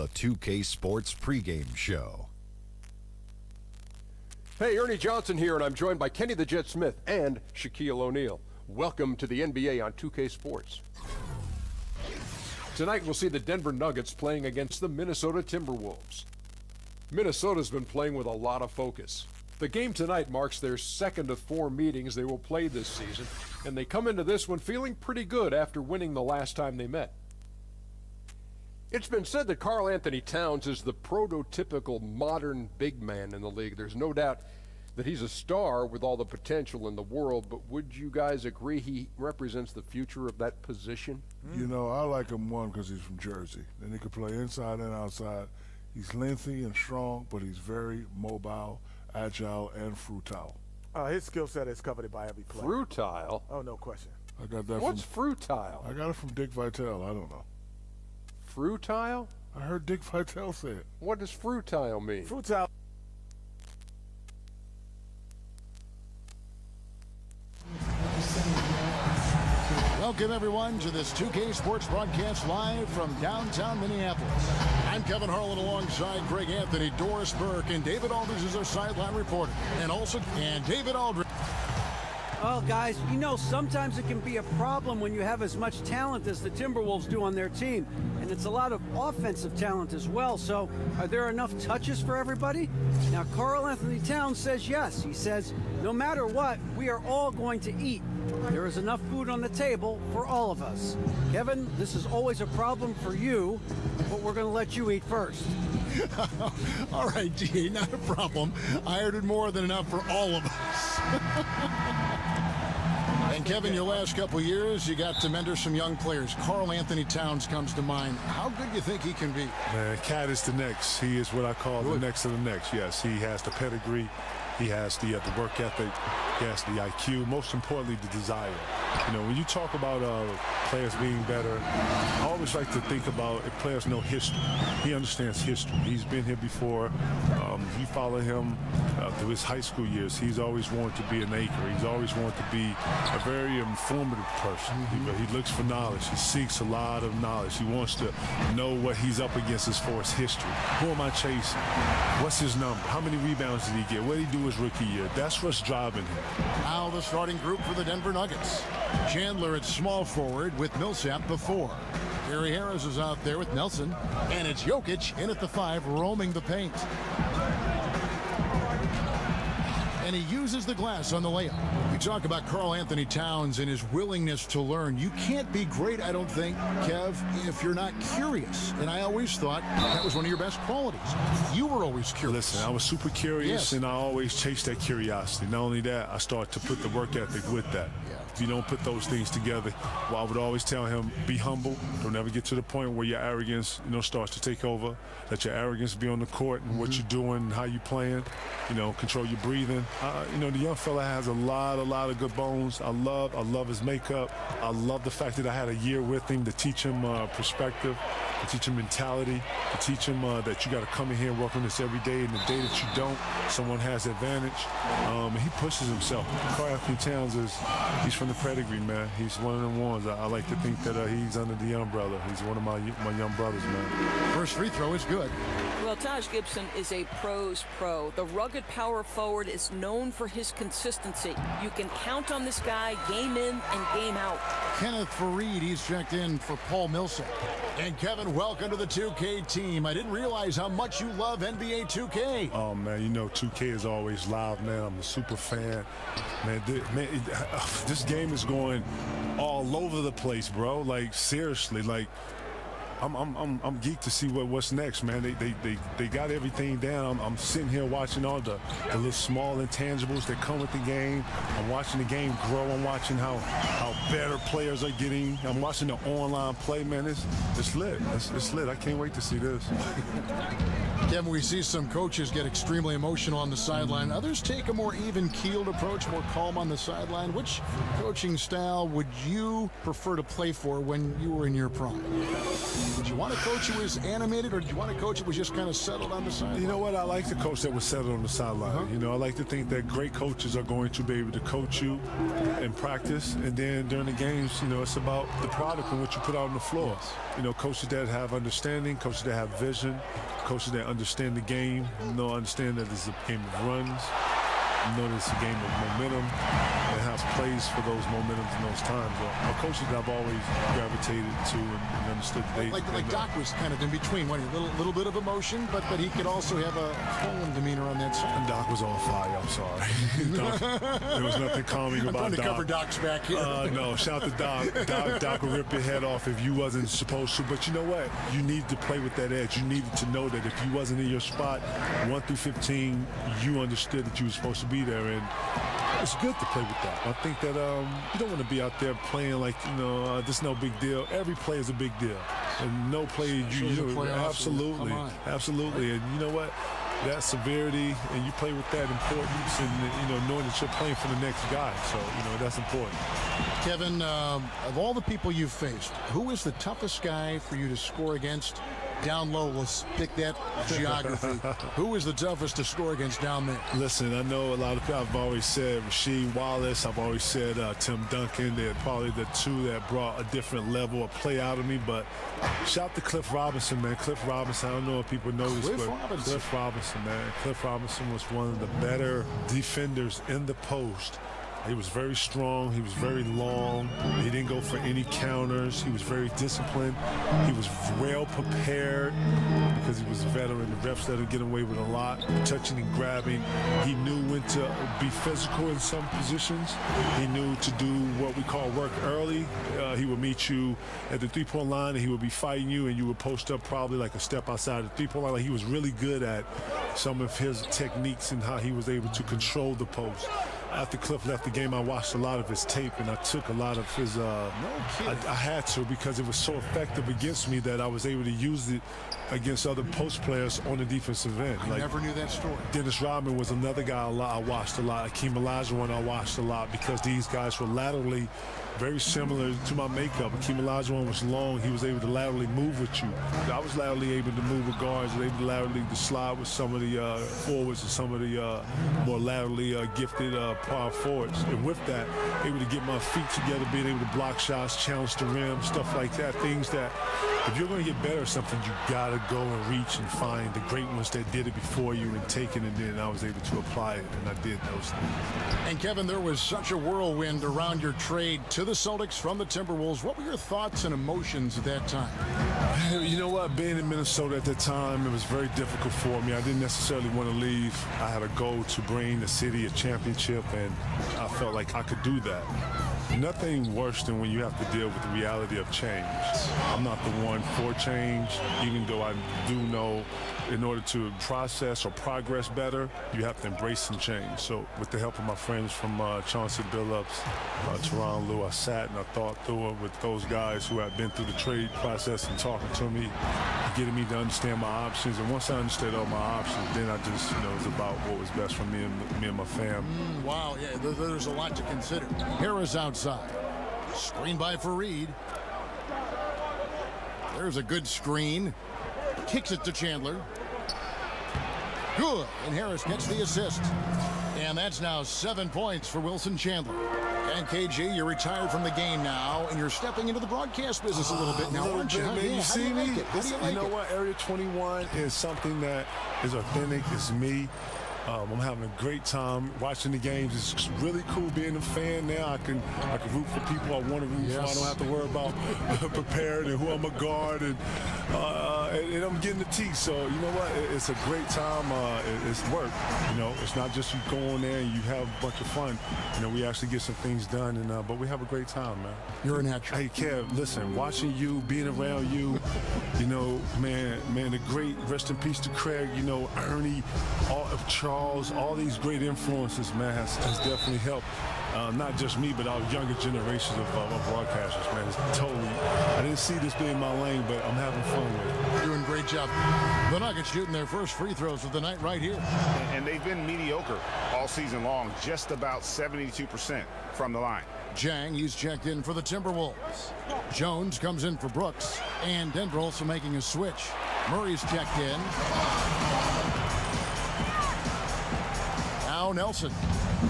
the 2K Sports pregame show. Hey, Ernie Johnson here, and I'm joined by Kenny the Jet Smith and Shaquille O'Neal. Welcome to the NBA on 2K Sports. Tonight we'll see the Denver Nuggets playing against the Minnesota Timberwolves. Minnesota's been playing with a lot of focus. The game tonight marks their second of 4 meetings they will play this season, and they come into this one feeling pretty good after winning the last time they met. It's been said that Karl Anthony Towns is the prototypical modern big man in the league. There's no doubt that he's a star with all the potential in the world, but would you guys agree he represents the future of that position? You know, I like him, one, because he's from Jersey. Then he can play inside and outside. He's lengthy and strong, but he's very mobile, agile, and fruitile. His skill set is coveted by every player. Fruitile? Oh, no question. I got that. What's fruitile? I got it from Dick Vitale. I don't know. Fruitile? I heard Dick Vitale say it. What does fruitile mean? Fruitile. Welcome, everyone, to this 2K Sports broadcast live from downtown Minneapolis. I'm Kevin Harlan alongside Greg Anthony, Doris Burke, and David Aldridge is our sideline reporter. And David Aldridge. Well, guys, you know, sometimes it can be a problem when you have as much talent as the Timberwolves do on their team. And it's a lot of offensive talent as well. So are there enough touches for everybody? Now, Karl Anthony Towns says yes. He says, no matter what, we are all going to eat. There is enough food on the table for all of us. Kevin, this is always a problem for you, but we're going to let you eat first. All right, G, not a problem. I ordered more than enough for all of us. And Kevin, your last couple years, you got to mentor some young players. Karl Anthony Towns comes to mind. How good do you think he can be? Man, Cat is the next. He is what I call the next of the next. Yes, he has the pedigree. He has the work ethic. He has the IQ. Most importantly, the desire. You know, when you talk about players being better, I always like to think about if players know history. He understands history. He's been here before. You follow him through his high school years. He's always wanted to be an anchor. He's always wanted to be a very informative person. He looks for knowledge. He seeks a lot of knowledge. He wants to know what he's up against as far as history. Who am I chasing? What's his number? How many rebounds did he get? What did he do his rookie year? That's what's driving him. Now the starting group for the Denver Nuggets. Chandler at small forward with Millsap the 4. Gary Harris is out there with Nelson. And it's Jokic in at the 5, roaming the paint. And he uses the glass on the layup. We talk about Karl Anthony Towns and his willingness to learn. You can't be great, I don't think, Kev, if you're not curious. And I always thought that was one of your best qualities. You were always curious. Listen, I was super curious, and I always chased that curiosity. Not only that, I started to put the work ethic with that. If you don't put those things together, well, I would always tell him, be humble. Don't ever get to the point where your arrogance, starts to take over. Let your arrogance be on the court and what you're doing, how you're playing. Control your breathing. The young fella has a lot of good bones. I love his makeup. I love the fact that I had a year with him to teach him perspective, to teach him mentality, to teach him that you got to come in here and work on this every day. And the day that you don't, someone has advantage. And he pushes himself. Karl Anthony Towns he's from the pedigree, man. He's one of them ones. I like to think that he's under the umbrella. He's one of my young brothers, man. First free throw is good. Well, Taj Gibson is a pro's pro. The rugged power forward is known for his consistency. You can count on this guy game in and game out. Kenneth Fareed, he's checked in for Paul Millsap. And Kevin, welcome to the 2K team. I didn't realize how much you love NBA 2K. Oh, man, 2K is always loud, man. I'm a super fan. Man, this game is going all over the place, bro. Like, seriously, like, I'm geeked to see what's next, man. They got everything down. I'm sitting here watching all the little small intangibles that come with the game. I'm watching the game grow. I'm watching how better players are getting. I'm watching the online play, man. It's lit. It's lit. I can't wait to see this. Kevin, we see some coaches get extremely emotional on the sideline. Others take a more even-keeled approach, more calm on the sideline. Which coaching style would you prefer to play for when you were in your prime? Did you want a coach who was animated, or did you want a coach who was just kind of settled on the sideline? You know what? I like the coach that was settled on the sideline. You know, I like to think that great coaches are going to be able to coach you in practice, and then during the games, you know, it's about the product and what you put out on the floor. You know, coaches that have understanding, coaches that have vision, coaches that understand the game, understand that it's a game of runs, that it's a game of momentum, and has plays for those momentums and those times. Are coaches that I've always gravitated to and understood. Like Doc was kind of in between, a little bit of emotion, but he could also have a calm demeanor on that side. And Doc was on fire. I'm sorry. Doc, there was nothing calming about Doc. I'm trying to cover Doc's back here. No, shout to Doc. Doc will rip your head off if you wasn't supposed to. But you know what? You needed to play with that edge. You needed to know that if you wasn't in your spot, 1 through 15, you understood that you were supposed to be there, and it's good to play with that. I think that you don't want to be out there playing like, this is no big deal. Every play is a big deal, and no play absolutely, and you know what? That severity, and you play with that importance, and knowing that you're playing for the next guy. So that's important. Kevin, of all the people you've faced, who is the toughest guy for you to score against? Down low, let's pick that geography. Who is the toughest to score against down there? Listen, I know a lot of people. I've always said Rasheed Wallace. I've always said Tim Duncan. They're probably the two that brought a different level of play out of me. But shout to Cliff Robinson, man. Cliff Robinson, I don't know if people know this, but Cliff Robinson, man. Cliff Robinson was one of the better defenders in the post. He was very strong. He was very long. He didn't go for any counters. He was very disciplined. He was well prepared because he was a veteran. The refs let him get away with a lot, touching and grabbing. He knew when to be physical in some positions. He knew to do what we call work early. He would meet you at the three-point line, and he would be fighting you, and you would post up probably like a step outside the three-point line. Like, he was really good at some of his techniques and how he was able to control the post. After Cliff left the game, I watched a lot of his tape, and I took a lot of his I had to, because it was so effective against me that I was able to use it against other post players on the defensive end. I never knew that story. Dennis Rodman was another guy I watched a lot. Akeem Olajuwon I watched a lot, because these guys were laterally very similar to my makeup. Akeem Olajuwon was long. He was able to laterally move with you. I was laterally able to move with guards, able to laterally to slide with some of the forwards and some of the more laterally gifted power forwards. And with that, able to get my feet together, being able to block shots, challenge the rim, stuff like that. Things that, if you're going to get better at something, you got to go and reach and find the great ones that did it before you and take it, and then I was able to apply it, and I did those things. And Kevin, there was such a whirlwind around your trade to the Celtics from the Timberwolves. What were your thoughts and emotions at that time? You know what? Being in Minnesota at that time, it was very difficult for me. I didn't necessarily want to leave. I had a goal to bring the city a championship, and I felt like I could do that. Nothing worse than when you have to deal with the reality of change. I'm not the one for change, even though I do know in order to process or progress better, you have to embrace some change. So with the help of my friends from Chauncey Billups, Teron Lue, I sat and I thought through it with those guys who had been through the trade process and talking to me, getting me to understand my options. And once I understood all my options, then I just, it was about what was best for me and my family. Wow, yeah, there's a lot to consider. Harris outside. Screen by Fareed. There's a good screen. Kicks it to Chandler. Good. And Harris gets the assist. And that's now 7 points for Wilson Chandler. And KG, you're retired from the game now, and you're stepping into the broadcast business a little bit now, aren't you? Man, Yeah, you see me? You know what? Area 21 is something that is authentic. It's me. I'm having a great time watching the games. It's really cool being a fan now. I can root for people I want to root for. I don't have to worry about preparing and who I'm a guard, and I'm getting the tea. So you know what? It's a great time. It's work. It's not just you go on there and you have a bunch of fun. We actually get some things done, and but we have a great time, man. You're a natural. Hey, Kev, listen, watching you, being around you, man, the great, rest in peace to Craig, Ernie, all of Charles, all these great influences, man, has definitely helped not just me, but our younger generations of broadcasters, man. It's totally, I didn't see this being my lane, but I'm having fun with it. Doing a great job. The Nuggets shooting their first free throws of the night right here. And they've been mediocre all season long, just about 72% from the line. Jang, he's checked in for the Timberwolves. Jones comes in for Brooks. And Denver also making a switch. Murray's checked in. Now Nelson.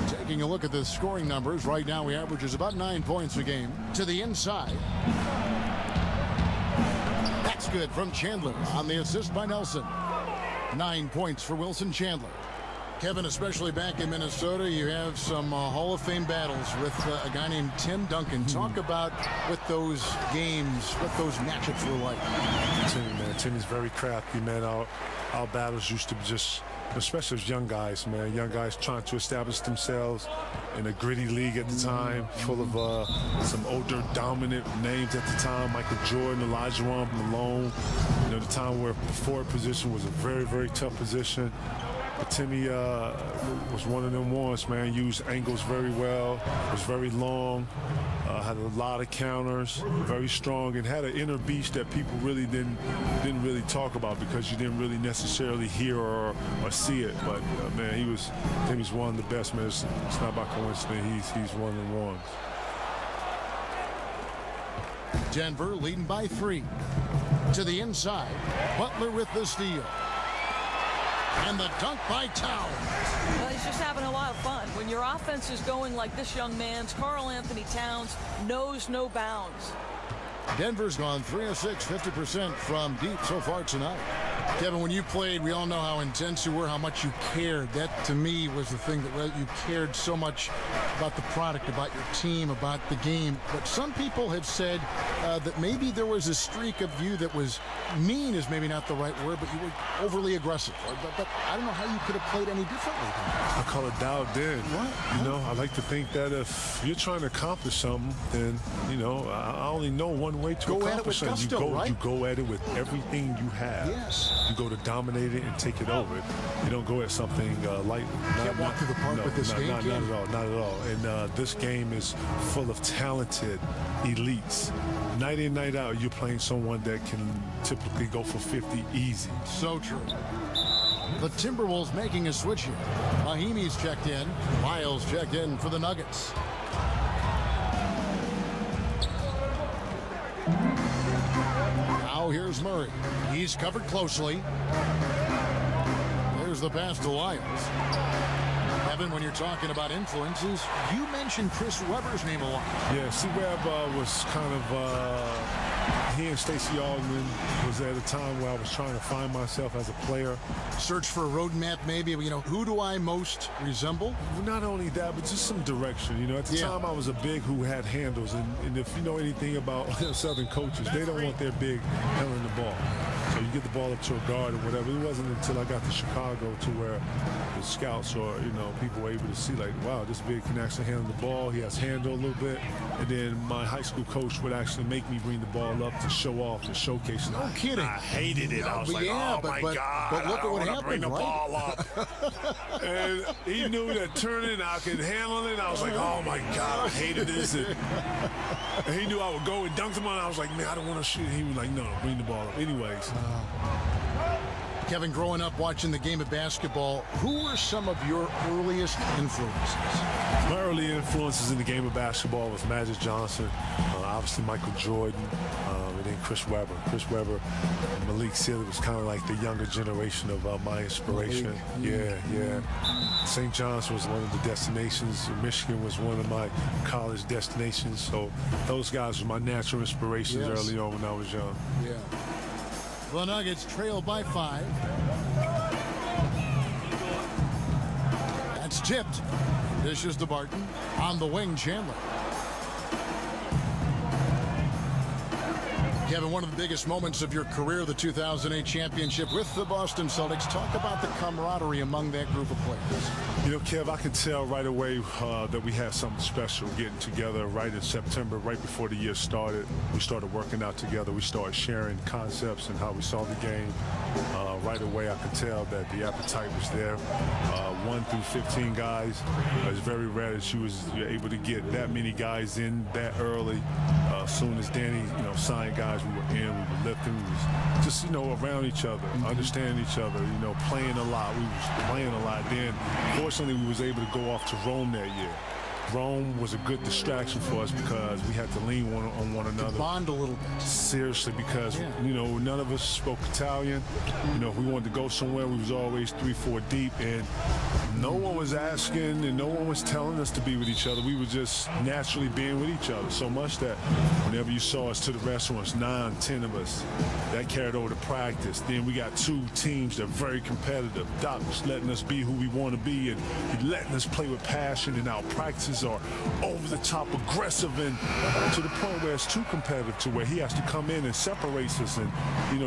Taking a look at the scoring numbers. Right now he averages about 9 points a game. To the inside. That's good from Chandler on the assist by Nelson. 9 points for Wilson Chandler. Kevin, especially back in Minnesota, you have some Hall of Fame battles with a guy named Tim Duncan. Talk about what those games, what those matchups were like. Timmy, man. Timmy's very crafty, man. Our battles used to be just, especially as young guys, man. Young guys trying to establish themselves in a gritty league at the time, full of some older, dominant names at the time. Michael Jordan, Elijah Malone. You know, the time where the forward position was a very, very tough position. But Timmy was one of them ones, man. Used angles very well, was very long, had a lot of counters, very strong, and had an inner beast that people really didn't really talk about because you didn't really necessarily hear or see it. But man, Timmy's one of the best, man. It's not by coincidence. He's one of them ones. Denver leading by 3. To the inside, Butler with the steal. And the dunk by Towns. Well, he's just having a lot of fun. When your offense is going like this young man's, Karl Anthony Towns knows no bounds. Denver's gone 3 of 6, 50% from deep so far tonight. Kevin, when you played, we all know how intense you were, how much you cared. That, to me, was the thing that you cared so much about the product, about your team, about the game. But some people have said that maybe there was a streak of you that was mean is maybe not the right word, but you were overly aggressive. But I don't know how you could have played any differently. I call it dialed in. What? You know, I like to think that if you're trying to accomplish something, then, you know, I only know one way to accomplish something. You go at it with everything you have. Yes. You go to dominate it and take it over. You don't go at something lightly. Can't walk through the park with this game. Not at all. Not at all. And this game is full of talented elites. Night in, night out, you're playing someone that can typically go for 50 easy. So true. The Timberwolves making a switch here. Mahimi's checked in. Miles checked in for the Nuggets. Now here's Murray. He's covered closely. There's the pass to Lyles. Kevin, when you're talking about influences, you mentioned Chris Webber's name a lot. Yeah, see, Webb was kind of, he and Stacey Augmon was at a time where I was trying to find myself as a player. Search for a roadmap, maybe. You know, who do I most resemble? Well, not only that, but just some direction. You know, at the time I was a big who had handles, and if you know anything about Southern coaches, they don't want their big handling the ball. So you get the ball up to a guard or whatever. It wasn't until I got to Chicago to where the scouts or, you know, people were able to see, like, wow, this big can actually handle the ball. He has handle a little bit. And then my high school coach would actually make me bring the ball up to show off, to showcase. No kidding. I hated it. I was like, yeah, oh, my God. But look at what happened, bring the right? ball up. And he knew that turning, I could handle it. I was like, oh, my God, I hated this. And he knew I would go and dunk him on. I was like, man, I don't want to shoot. He was like, no, bring the ball up. Anyways. Kevin, growing up watching the game of basketball, who were some of your earliest influences? My early influences in the game of basketball was Magic Johnson, obviously Michael Jordan, and then Chris Webber. Chris Webber and Malik Sealy was kind of like the younger generation of my inspiration. Yeah. St. John's was one of the destinations. Michigan was one of my college destinations. So those guys were my natural inspirations early on when I was young. Yeah. The Nuggets trail by 5. That's tipped. Dishes to Barton. On the wing, Chandler. Kevin, one of the biggest moments of your career, the 2008 championship with the Boston Celtics. Talk about the camaraderie among that group of players. You know, Kev, I can tell right away that we had something special getting together right in September, right before the year started. We started working out together. We started sharing concepts and how we saw the game. Right away, I could tell that the appetite was there. 1 through 15 guys. It's very rare that you're able to get that many guys in that early. As soon as Danny, signed guys, we were in, we were lifting, we was just, around each other, understanding each other, playing a lot. We was playing a lot. Then, fortunately, we was able to go off to Rome that year. Rome was a good distraction for us because we had to lean on one another. Bond a little bit. Seriously, because, none of us spoke Italian. If we wanted to go somewhere, we was always 3-4 deep, and no one was asking and no one was telling us to be with each other. We were just naturally being with each other so much that whenever you saw us to the restaurants, 9, 10 of us, that carried over to practice. Then we got 2 teams that are very competitive. Doc was letting us be who we want to be, and he letting us play with passion, and our practices are over the top aggressive, and to the point where it's too competitive to where he has to come in and separates us and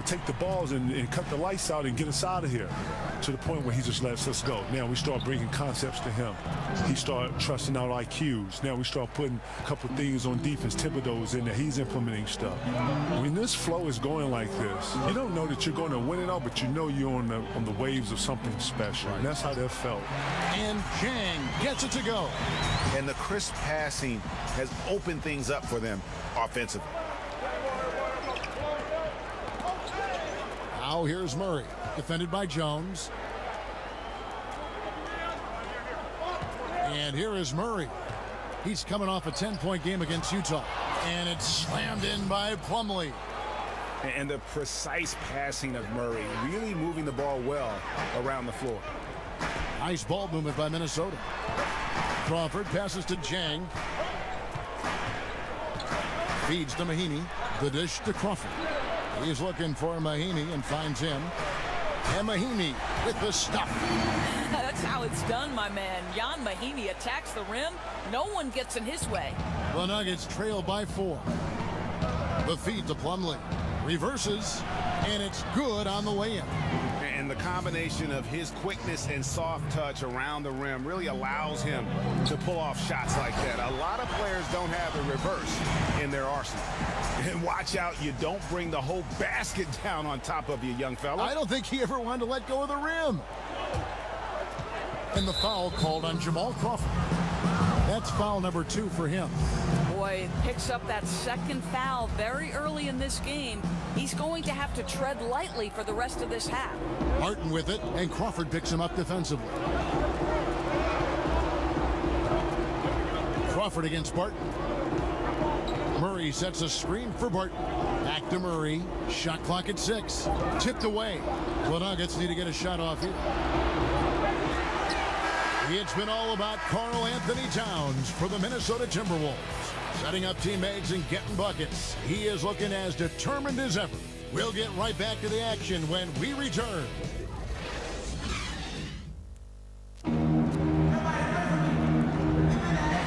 take the balls and cut the lights out and get us out of here, to the point where he just lets us go. Now we start bringing concepts to him. He started trusting our IQs. Now we start putting a couple things on defense. Thibodeau's in there. He's implementing stuff. When this flow is going like this, you don't know that you're going to win it all, but you're on the waves of something special, and that's how that felt. And Chang gets it to go. And the crisp passing has opened things up for them offensively. Now here's Murray, defended by Jones. And here is Murray. He's coming off a 10-point game against Utah. And it's slammed in by Plumlee. And the precise passing of Murray, really moving the ball well around the floor. Nice ball movement by Minnesota. Crawford passes to Jang. Feeds to Mahinmi. The dish to Crawford. He's looking for Mahinmi and finds him. And Mahinmi with the stop. That's how it's done, my man. Jan Mahinmi attacks the rim. No one gets in his way. The Nuggets trail by 4. The feed to Plumlee. Reverses. And it's good on the way in. And the combination of his quickness and soft touch around the rim really allows him to pull off shots like that. A lot of players don't have the reverse in their arsenal. And watch out, you don't bring the whole basket down on top of you, young fella. I don't think he ever wanted to let go of the rim. And the foul called on Jamal Crawford. That's foul number 2 for him. Boy, picks up that second foul very early in this game. He's going to have to tread lightly for the rest of this half. Martin with it, and Crawford picks him up defensively. Crawford against Barton. Murray sets a screen for Barton. Back to Murray. Shot clock at 6. Tipped away. The Nuggets need to get a shot off here. It's been all about Karl Anthony Towns for the Minnesota Timberwolves. Setting up teammates and getting buckets. He is looking as determined as ever. We'll get right back to the action when we return.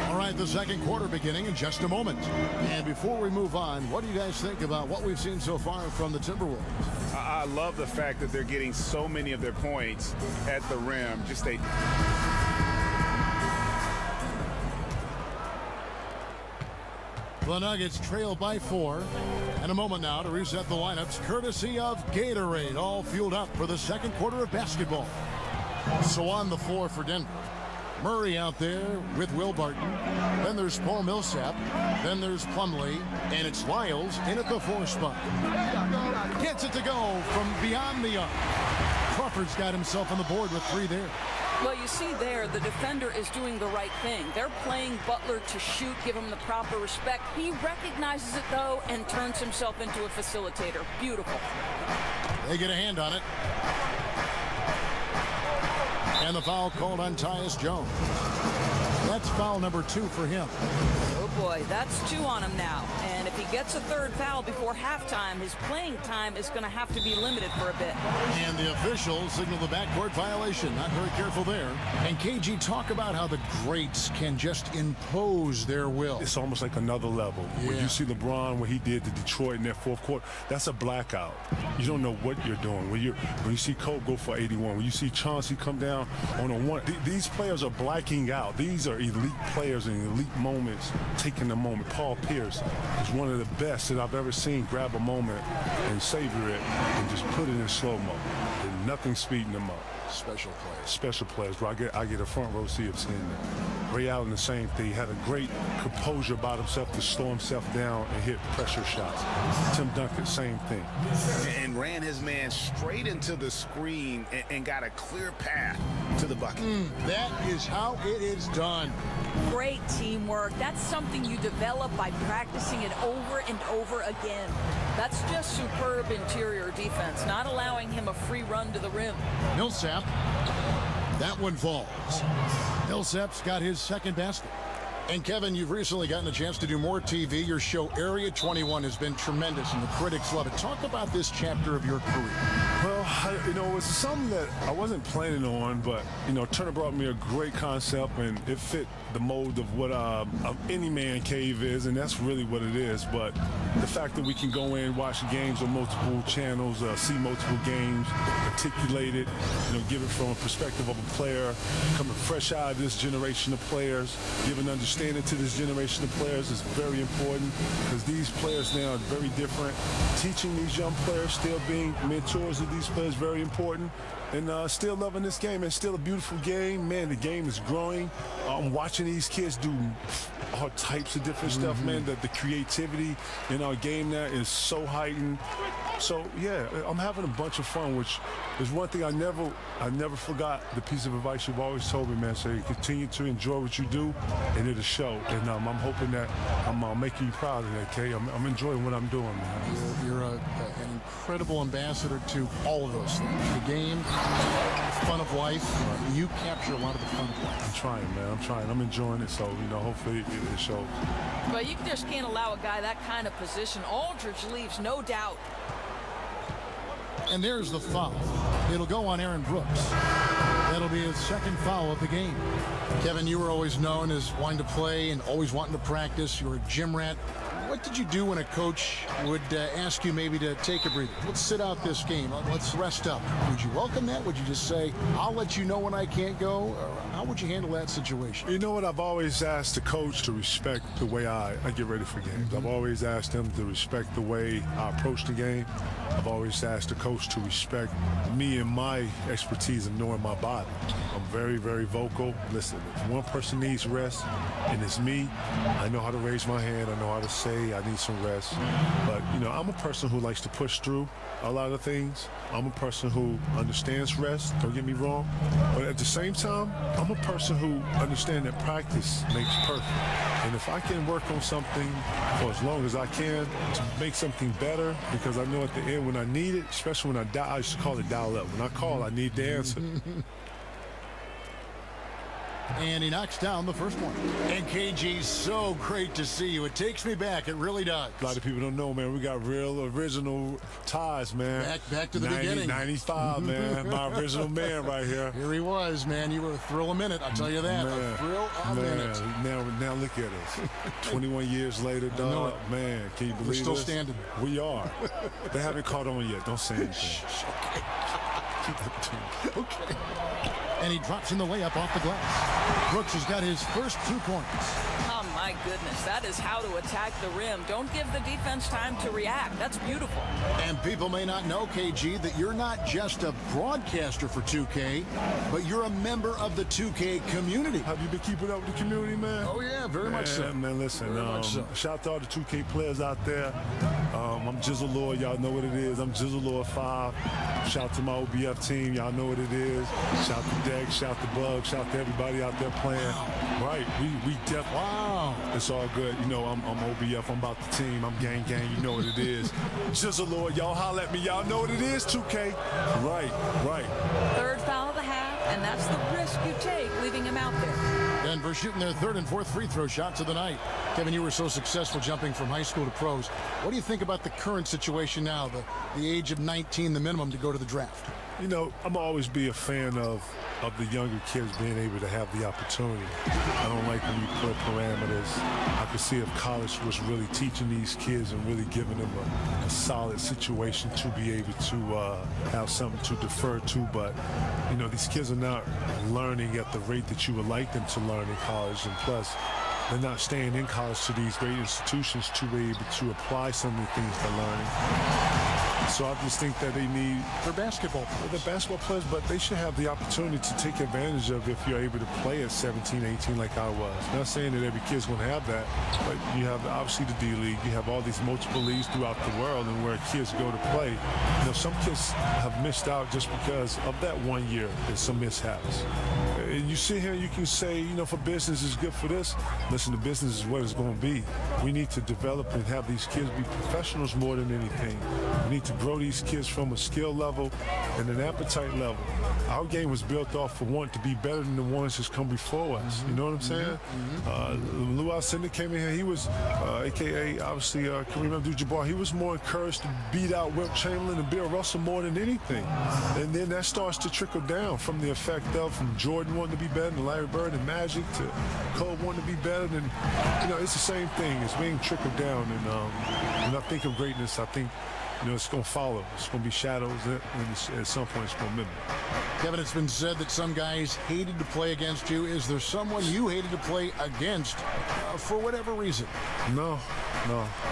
All right, the second quarter beginning in just a moment. And before we move on, what do you guys think about what we've seen so far from the Timberwolves? I love the fact that they're getting so many of their points at the rim. The Nuggets trail by 4. And a moment now to reset the lineups, courtesy of Gatorade, all fueled up for the second quarter of basketball. So on the floor for Denver, Murray out there with Will Barton. Then there's Paul Millsap. Then there's Plumlee. And it's Lyles in at the 4 spot. Gets it to go from beyond the arc. Crawford's got himself on the board with 3 there. Well, you see there, the defender is doing the right thing. They're playing Butler to shoot, give him the proper respect. He recognizes it, though, and turns himself into a facilitator. Beautiful. They get a hand on it. And the foul called on Tyus Jones. That's foul number 2 for him. Oh, boy, that's 2 on him now. And If he gets a third foul before halftime, his playing time is going to have to be limited for a bit. And the officials signal the backcourt violation. Not very careful there. And KG, talk about how the greats can just impose their will. It's almost like another level. When you see LeBron, what he did to Detroit in that fourth quarter, that's a blackout. You don't know what you're doing. When you see Kobe go for 81, when you see Chauncey come down on a one, these players are blacking out. These are elite players in elite moments, taking the moment. Paul Pierce is one of the best that I've ever seen grab a moment and savor it and just put it in slow-mo. And nothing speeding them up. Special players. Special players, bro. I get a front row seat of seeing that. Ray Allen, the same thing. He had a great composure about himself to slow himself down and hit pressure shots. Tim Duncan, same thing. And ran his man straight into the screen and got a clear path to the bucket. That is how it is done. Great teamwork. That's something you develop by practicing it over and over again. That's just superb interior defense, not allowing him a free run to the rim. Millsap, that one falls. Millsap's got his second basket. And Kevin, you've recently gotten a chance to do more TV. Your show Area 21 has been tremendous and the critics love it. Talk about this chapter of your career. Well, it's something that I wasn't planning on, but, Turner brought me a great concept, and it fit the mold of what any man cave is, and that's really what it is. But the fact that we can go in, watch games on multiple channels, see multiple games, articulate it, give it from a perspective of a player, coming fresh out of this generation of players, give an understanding to this generation of players is very important because these players now are very different. Teaching these young players, still being mentors of these players, very important. And still loving this game. It's still a beautiful game. Man, the game is growing. I'm watching these kids do all types of different stuff, man. The creativity in our game now is so heightened. So, yeah, I'm having a bunch of fun, which is one thing I never forgot. The piece of advice you've always told me, man. So you continue to enjoy what you do, and it'll show. And I'm hoping that I'm making you proud of that, Kay. I'm enjoying what I'm doing, man. You're an incredible ambassador to all of those things. The game, the fun of life. You capture a lot of the fun of life. I'm trying, man. I'm trying. I'm enjoying it. So, hopefully it shows. But you just can't allow a guy that kind of position. Aldridge leaves no doubt. And there's the foul. It'll go on Aaron Brooks. That'll be his second foul of the game. Kevin, you were always known as wanting to play and always wanting to practice. You were a gym rat. What did you do when a coach would ask you maybe to take a breather? Let's sit out this game. Let's rest up. Would you welcome that? Would you just say, I'll let you know when I can't go? Or how would you handle that situation? You know what? I've always asked the coach to respect the way I get ready for games. I've always asked him to respect the way I approach the game. I've always asked the coach to respect me and my expertise of knowing my body. I'm very, very vocal. Listen, if one person needs rest, and it's me, I know how to raise my hand. I know how to say I need some rest. But, I'm a person who likes to push through a lot of things. I'm a person who understands rest, don't get me wrong. But at the same time, I'm a person who understands that practice makes perfect. And if I can work on something for as long as I can to make something better, because I know at the end when I need it, especially when I used to call it dial up. When I call, I need the answer. And he knocks down the first one. And KG, so great to see you. It takes me back. It really does. A lot of people don't know, man. We got real original ties, man. Back to the beginning. 95, man. My original man right here. Here he was, man. You were a thrill a minute, I'll tell you that. Man, a thrill a minute. Now look at us. 21 years later, dog. Man, can you believe We're still this? standing. We are. They haven't caught on yet. Don't say anything. Okay. And he drops in the layup off the glass. Brooks has got his first 2 points. Oh, my goodness. That is how to attack the rim. Don't give the defense time to react. That's beautiful. And people may not know, KG, that you're not just a broadcaster for 2K, but you're a member of the 2K community. Have you been keeping up with the community, man? Oh, yeah, very much so. Man, listen, very much so. Shout out to all the 2K players out there. I'm Jizzle Lord. Y'all know what it is. I'm Jizzle Lord 5. Shout out to my OBF team. Y'all know what it is. Shout out to Dex. Shout out to Bug. Shout out to everybody out there playing. Wow. Right. We definitely. Wow. It's all good. I'm OBF. I'm about the team. I'm gang. You know what it is. Jizzle Lord. Y'all holler at me. Y'all know what it is, 2K. Right. Third foul of the half, and that's the risk you take leaving him out there. Denver shooting their third and fourth free throw shots of the night. Kevin, you were so successful jumping from high school to pros. What do you think about the current situation now, the age of 19, the minimum to go to the draft? You know, I'm always be a fan of the younger kids being able to have the opportunity. I don't like when you put parameters. I could see if college was really teaching these kids and really giving them a solid situation to be able to have something to defer to. But, you know, these kids are not learning at the rate that you would like them to learn in college. And plus, they're not staying in college to these great institutions to be able to apply some of the things they're learning. So I just think that they need... They're basketball players. They're basketball players, but they should have the opportunity to take advantage of if you're able to play at 17, 18 like I was. Not saying that every kid's going to have that, but you have obviously the D-League. You have all these multiple leagues throughout the world and where kids go to play. You know, some kids have missed out just because of that 1 year and some mishaps. And you sit here and you can say, you know, for business is good for this. Listen, the business is what it's going to be. We need to develop and have these kids be professionals more than anything. We need to grow these kids from a skill level and an appetite level. Our game was built off for wanting to be better than the ones that's come before us. You know what I'm saying? Lou Alcindor came in here. He was, a.k.a. obviously Kareem Abdul-Jabbar. He was more encouraged to beat out Wilt Chamberlain and Bill Russell more than anything. And then that starts to trickle down from the effect of from Jordan wanting to be better than Larry Bird and Magic to Cole wanting to be better than, you know, it's the same thing. It's being trickled down. And when I think of greatness, I think, you know, it's going to follow. It's going to be shadows, and at some point it's going to mimic. Kevin, it's been said that some guys hated to play against you. Is there someone you hated to play against for whatever reason? No.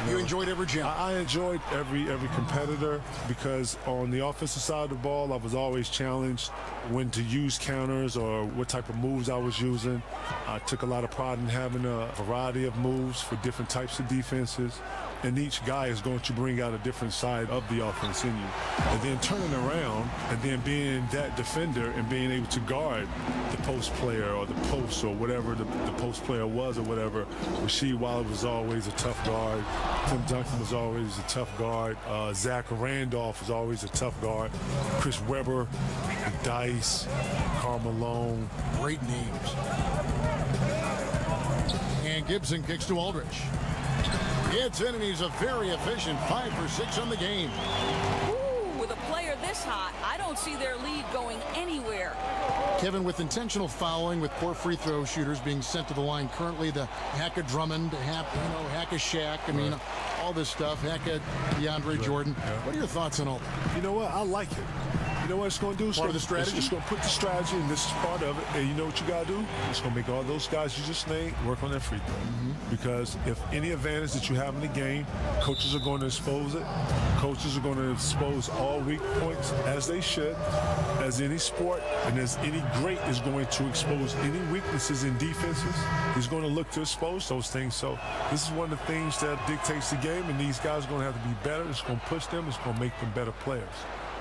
You enjoyed every challenge? I enjoyed every competitor because on the offensive side of the ball, I was always challenged when to use counters or what type of moves I was using. I took a lot of pride in having a variety of moves for different types of defenses. And each guy is going to bring out a different side of the offense in you. And then turning around and then being that defender and being able to guard the post player or the post or whatever the post player was or whatever. Rasheed Wallace was always a tough guard. Tim Duncan was always a tough guard. Zach Randolph was always a tough guard. Chris Webber, Dice, Karl Malone. Great names. And Gibson kicks to Aldridge. Gets in, and he's a very efficient 5 for 6 on the game. Ooh, with a player this hot, I don't see their lead going anywhere. Kevin, with intentional fouling, with poor free throw shooters being sent to the line currently, the hack of Drummond, hack of Shaq, I mean, all this stuff, hack of DeAndre Jordan. What are your thoughts on all that? You know what? I like it. You know what it's going to do? Part of the strategy? It's going to put the strategy, and this is part of it. And you know what you got to do? It's going to make all those guys you just named work on their free throw. Because if any advantage that you have in the game, coaches are going to expose it. Coaches are going to expose all weak points, as they should, as any sport, and as any great is going to expose any weaknesses in defenses. He's going to look to expose those things. So this is one of the things that dictates the game, and these guys are going to have to be better. It's going to push them. It's going to make them better players.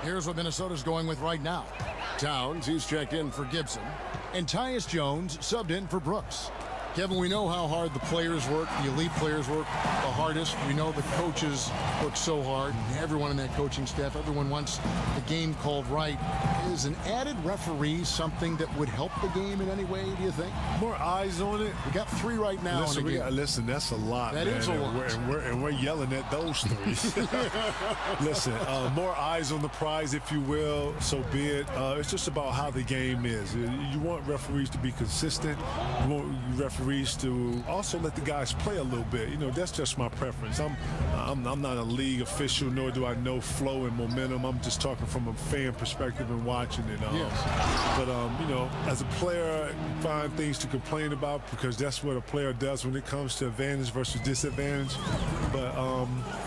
Here's what Minnesota's going with right now. Towns, he's checked in for Gibson. And Tyus Jones subbed in for Brooks. Kevin, we know how hard the players work, the elite players work the hardest. We know the coaches work so hard. Everyone in that coaching staff, everyone wants the game called right. Is an added referee something that would help the game in any way, do you think? More eyes on it. We got 3 right now. Listen, that's a lot, That man. is a lot. And we're yelling at those 3. Listen, more eyes on the prize, if you will, so be it. It's just about how the game is. You want referees to be consistent. You want referees to also let the guys play a little bit. You know, that's just my preference. I'm not a league official, nor do I know flow and momentum. I'm just talking from a fan perspective and watching it. But, you know, as a player, find things to complain about because that's what a player does when it comes to advantage versus disadvantage. But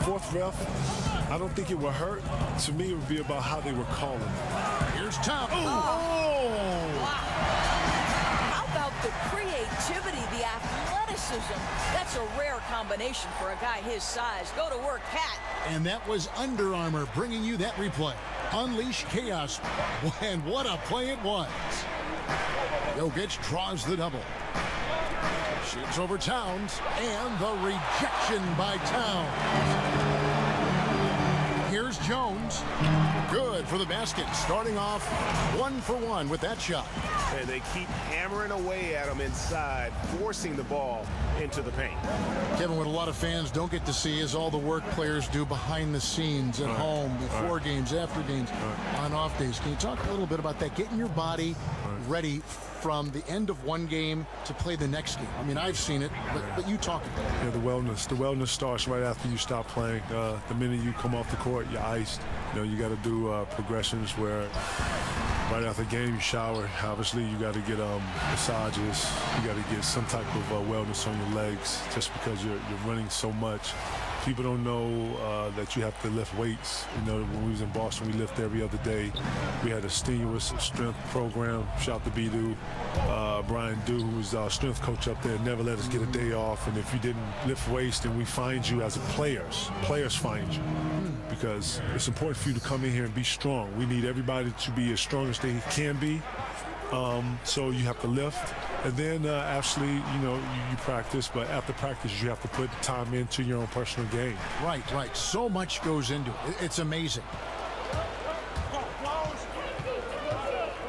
fourth ref, I don't think it would hurt. To me, it would be about how they were calling. Here's Tom. Wow. How about the creativity, the athleticism? That's a rare combination for a guy his size. Go to work, Cat. And that was Under Armour bringing you that replay. Unleash chaos. And what a play it was. Jokic draws the double. Shoots over Towns. And the rejection by Towns. Here's Here's Jones. Good for the basket. Starting off 1 for 1 with that shot. And they keep hammering away at him inside, forcing the ball into the paint. Kevin, what a lot of fans don't get to see is all the work players do behind the scenes at home, before games, after games, on off days. Can you talk a little bit about that? Getting your body ready from the end of one game to play the next game. I mean, I've seen it, but you talk about it. Yeah, the wellness starts right after you stop playing. The minute you come off the court, you're iced. You got to do progressions where right after the game you shower. Obviously, you got to get massages. You got to get some type of wellness on your legs, just because you're running so much. People don't know that you have to lift weights. When we was in Boston, we lift every other day. We had a strenuous strength program. Shout out to B-Do. Brian Dew, who was our strength coach up there, never let us get a day off. And if you didn't lift weights, then we find you as a players. Players find you. Because it's important for you to come in here and be strong. We need everybody to be as strong as they can be. So you have to lift. And then actually, you practice, but after practice, you have to put time into your own personal game. Right. So much goes into it. It's amazing.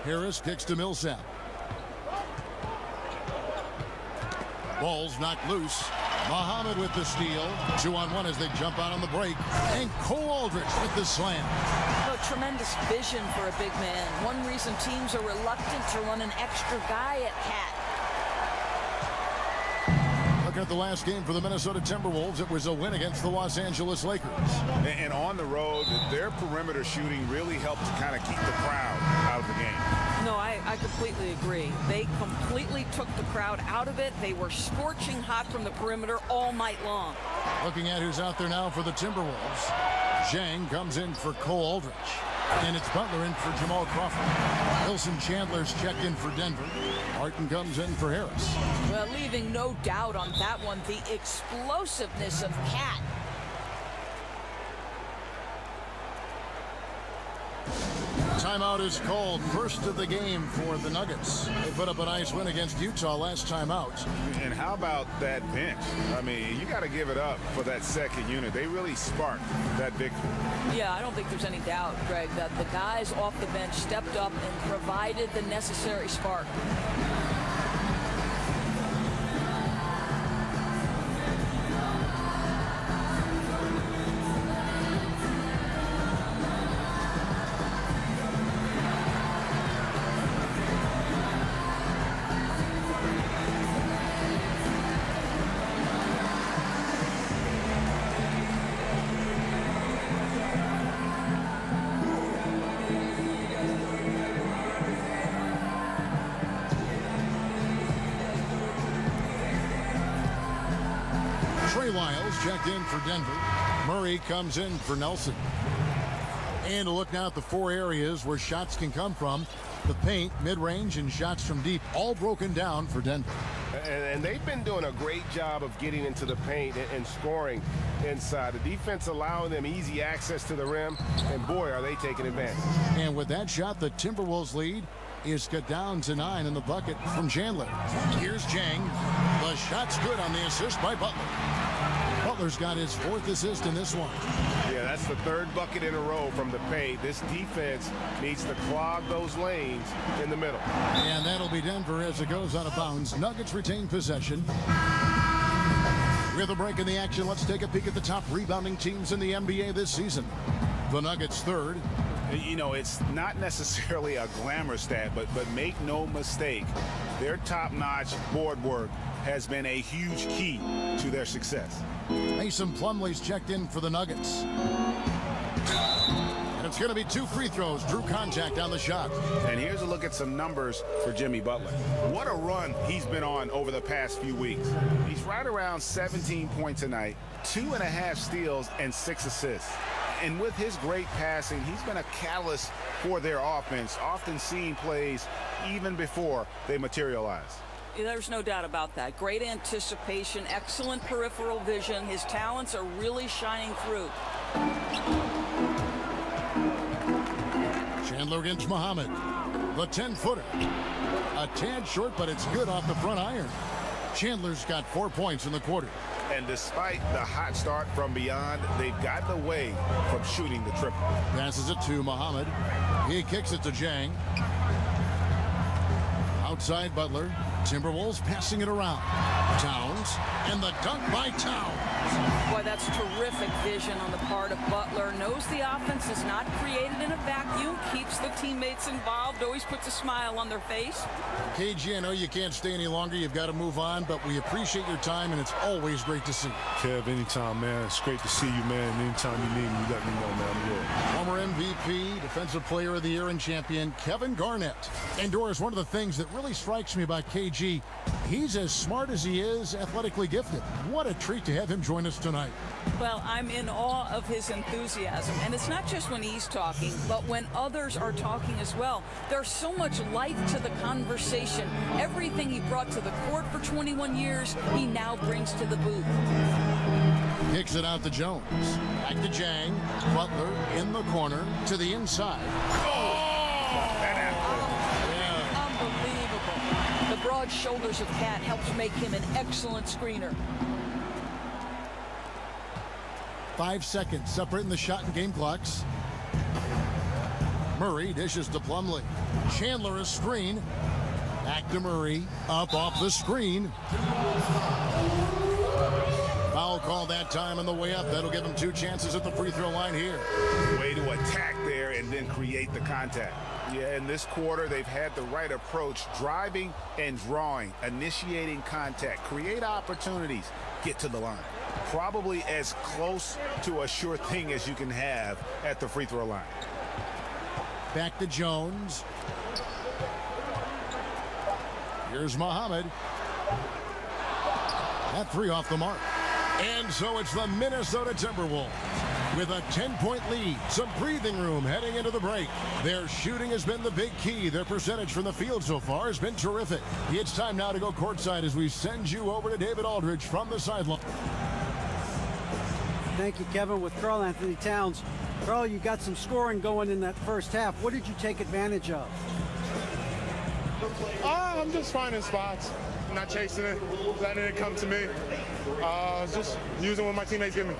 Harris kicks to Millsap. Ball's knocked loose. Muhammad with the steal. 2-on-1 as they jump out on the break. And Cole Aldrich with the slam. Tremendous vision for a big man. One reason teams are reluctant to run an extra guy at Cat. Look at the last game for the Minnesota Timberwolves. It was a win against the Los Angeles Lakers. And on the road, their perimeter shooting really helped to kind of keep the crowd out of the game. No, I completely agree. They completely took the crowd out of it. They were scorching hot from the perimeter all night long. Looking at who's out there now for the Timberwolves. Zhang comes in for Cole Aldrich. And it's Butler in for Jamal Crawford. Wilson Chandler's checked in for Denver. Martin comes in for Harris. Well, leaving no doubt on that one, the explosiveness of Cat. Timeout is called. First of the game for the Nuggets. They put up a nice win against Utah last time out. And how about that bench? I mean, you got to give it up for that second unit. They really sparked that victory. Yeah, I don't think there's any doubt, Greg, that the guys off the bench stepped up and provided the necessary spark. Lyles checked in for Denver. Murray comes in for Nelson. And a look now at the four areas where shots can come from. The paint, mid-range, and shots from deep, all broken down for Denver. And they've been doing a great job of getting into the paint and scoring inside. The defense allowing them easy access to the rim, and boy, are they taking advantage. And with that shot, the Timberwolves lead is cut down to 9 in the bucket from Chandler. Here's Zhang. The shot's good on the assist by Butler. Butler's got his 4th assist in this one. Yeah, that's the 3rd bucket in a row from the paint. This defense needs to clog those lanes in the middle. And that'll be Denver as it goes out of bounds. Nuggets retain possession. With a break in the action, let's take a peek at the top rebounding teams in the NBA this season. The Nuggets 3rd. It's not necessarily a glamour stat, but make no mistake, their top-notch board work has been a huge key to their success. Mason Plumlee's checked in for the Nuggets. And it's going to be 2 free throws. Drew contact on the shot. And here's a look at some numbers for Jimmy Butler. What a run he's been on over the past few weeks. He's right around 17 points a night, 2.5 steals, and 6 assists. And with his great passing, he's been a catalyst for their offense, often seeing plays even before they materialize. There's no doubt about that. Great anticipation, excellent peripheral vision. His talents are really shining through. Chandler against Muhammad. The 10-footer. A tad short, but it's good off the front iron. Chandler's got 4 points in the quarter. And despite the hot start from beyond, they've gotten away from shooting the triple. Passes it to Muhammad. He kicks it to Jang. Outside Butler. Timberwolves passing it around. Towns. And the dunk by Towns. Boy, that's terrific vision on the part of Butler. Knows the offense is not created in a vacuum. Keeps the teammates involved. Always puts a smile on their face. KG, I know you can't stay any longer. You've got to move on, but we appreciate your time, and it's always great to see you. Kev, anytime, man. It's great to see you, man. Anytime you need me, you let me know, man. I'm here. Former MVP, Defensive Player of the Year and champion, Kevin Garnett. And Doris, one of the things that really strikes me about KG, he's as smart as he is athletically gifted. What a treat to have him join us tonight. Well, I'm in awe of his enthusiasm. And it's not just when he's talking, but when others are talking as well. There's so much life to the conversation. Everything he brought to the court for 21 years, he now brings to the booth. Kicks it out to Jones. Back to Jang. Butler in the corner to the inside. Unbelievable. The broad shoulders of Cat helps make him an excellent screener. 5 seconds separating the shot and game clocks. Murray dishes to Plumlee. Chandler a screen. Back to Murray. Up off the screen. Foul call that time on the way up. That'll give him 2 chances at the free throw line here. Way to attack there and then create the contact. Yeah, in this quarter, they've had the right approach. Driving and drawing. Initiating contact. Create opportunities. Get to the line. Probably as close to a sure thing as you can have at the free throw line. Back to Jones. Here's Muhammad. That 3 off the mark. And so it's the Minnesota Timberwolves with a 10-point lead. Some breathing room heading into the break. Their shooting has been the big key. Their percentage from the field so far has been terrific. It's time now to go courtside as we send you over to David Aldridge from the sideline. Thank you, Kevin. With Karl Anthony Towns. Karl, you got some scoring going in that first half. What did you take advantage of? I'm just finding spots, not chasing it, letting it come to me. Just using what my teammates give me.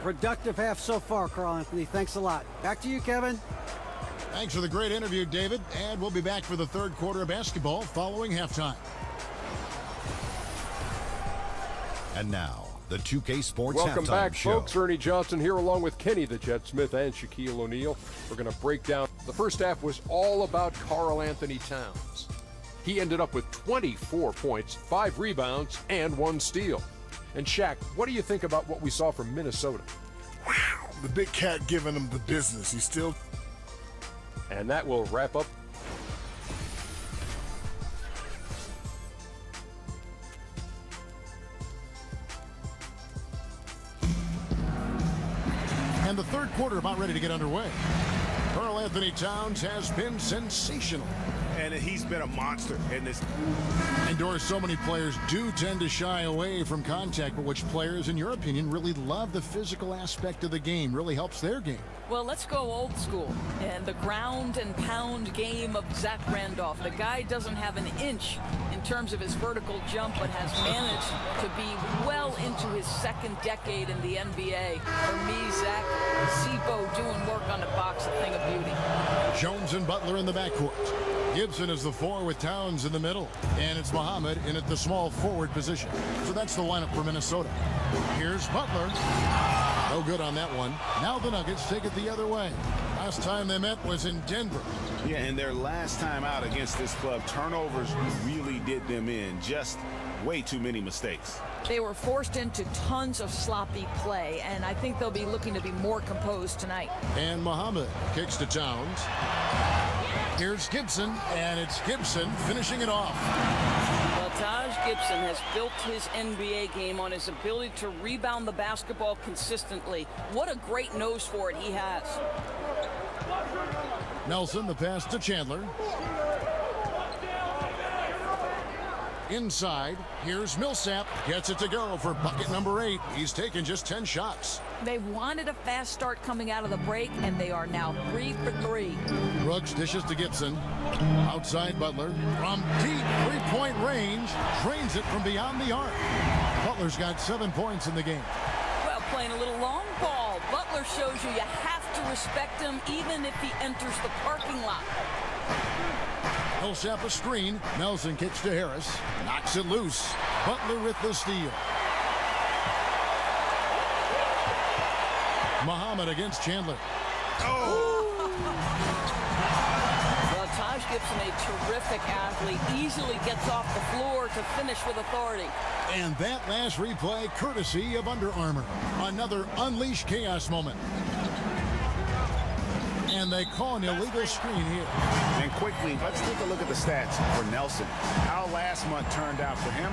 Productive half so far, Karl Anthony. Thanks a lot. Back to you, Kevin. Thanks for the great interview, David. And we'll be back for the third quarter of basketball following halftime. And now, the 2K Sports Welcome Halftime back, Show. folks. Ernie Johnson here along with Kenny the Jet Smith and Shaquille O'Neal. We're going to break down. The first half was all about Karl Anthony Towns. He ended up with 24 points, 5 rebounds, and 1 steal. And Shaq, what do you think about what we saw from Minnesota? Wow, the big cat giving him the business. He's still... And that will wrap up. And the third quarter about ready to get underway. Karl Anthony Towns has been sensational. And he's been a monster in this. And Doris, so many players do tend to shy away from contact, but which players, in your opinion, really love the physical aspect of the game, really helps their game? Well, let's go old school. And the ground and pound game of Zach Randolph. The guy doesn't have an inch in terms of his vertical jump, but has managed to be well into his second decade in the NBA. For me, Zach, Sibo doing work on the box, a thing of beauty. Jones and Butler in the backcourt. Gibson is the 4 with Towns in the middle. And it's Muhammad in at the small forward position. So that's the lineup for Minnesota. Here's Butler. No good on that one. Now the Nuggets take it the other way. Last time they met was in Denver. Yeah, and their last time out against this club, turnovers really did them in. Just way too many mistakes. They were forced into tons of sloppy play, and I think they'll be looking to be more composed tonight. And Muhammad kicks to Towns. Here's Gibson, and it's Gibson finishing it off. Well, Taj Gibson has built his NBA game on his ability to rebound the basketball consistently. What a great nose for it he has. Nelson, the pass to Chandler. Inside, here's Millsap. Gets it to go for bucket number 8. He's taken just 10 shots. They wanted a fast start coming out of the break, and they are now 3 for 3. Brooks dishes to Gibson. Outside Butler. From deep three-point range. Drains it from beyond the arc. Butler's got 7 points in the game. Well, playing a little long ball. Butler shows you have to respect him even if he enters the parking lot. Millsap a screen. Nelson kicks to Harris. Knocks it loose. Butler with the steal. Muhammad against Chandler. Well, Taj Gibson, a terrific athlete, easily gets off the floor to finish with authority. And that last replay courtesy of Under Armour. Another Unleash Chaos moment. And they call an illegal screen here. And quickly, let's take a look at the stats for Nelson. How last month turned out for him.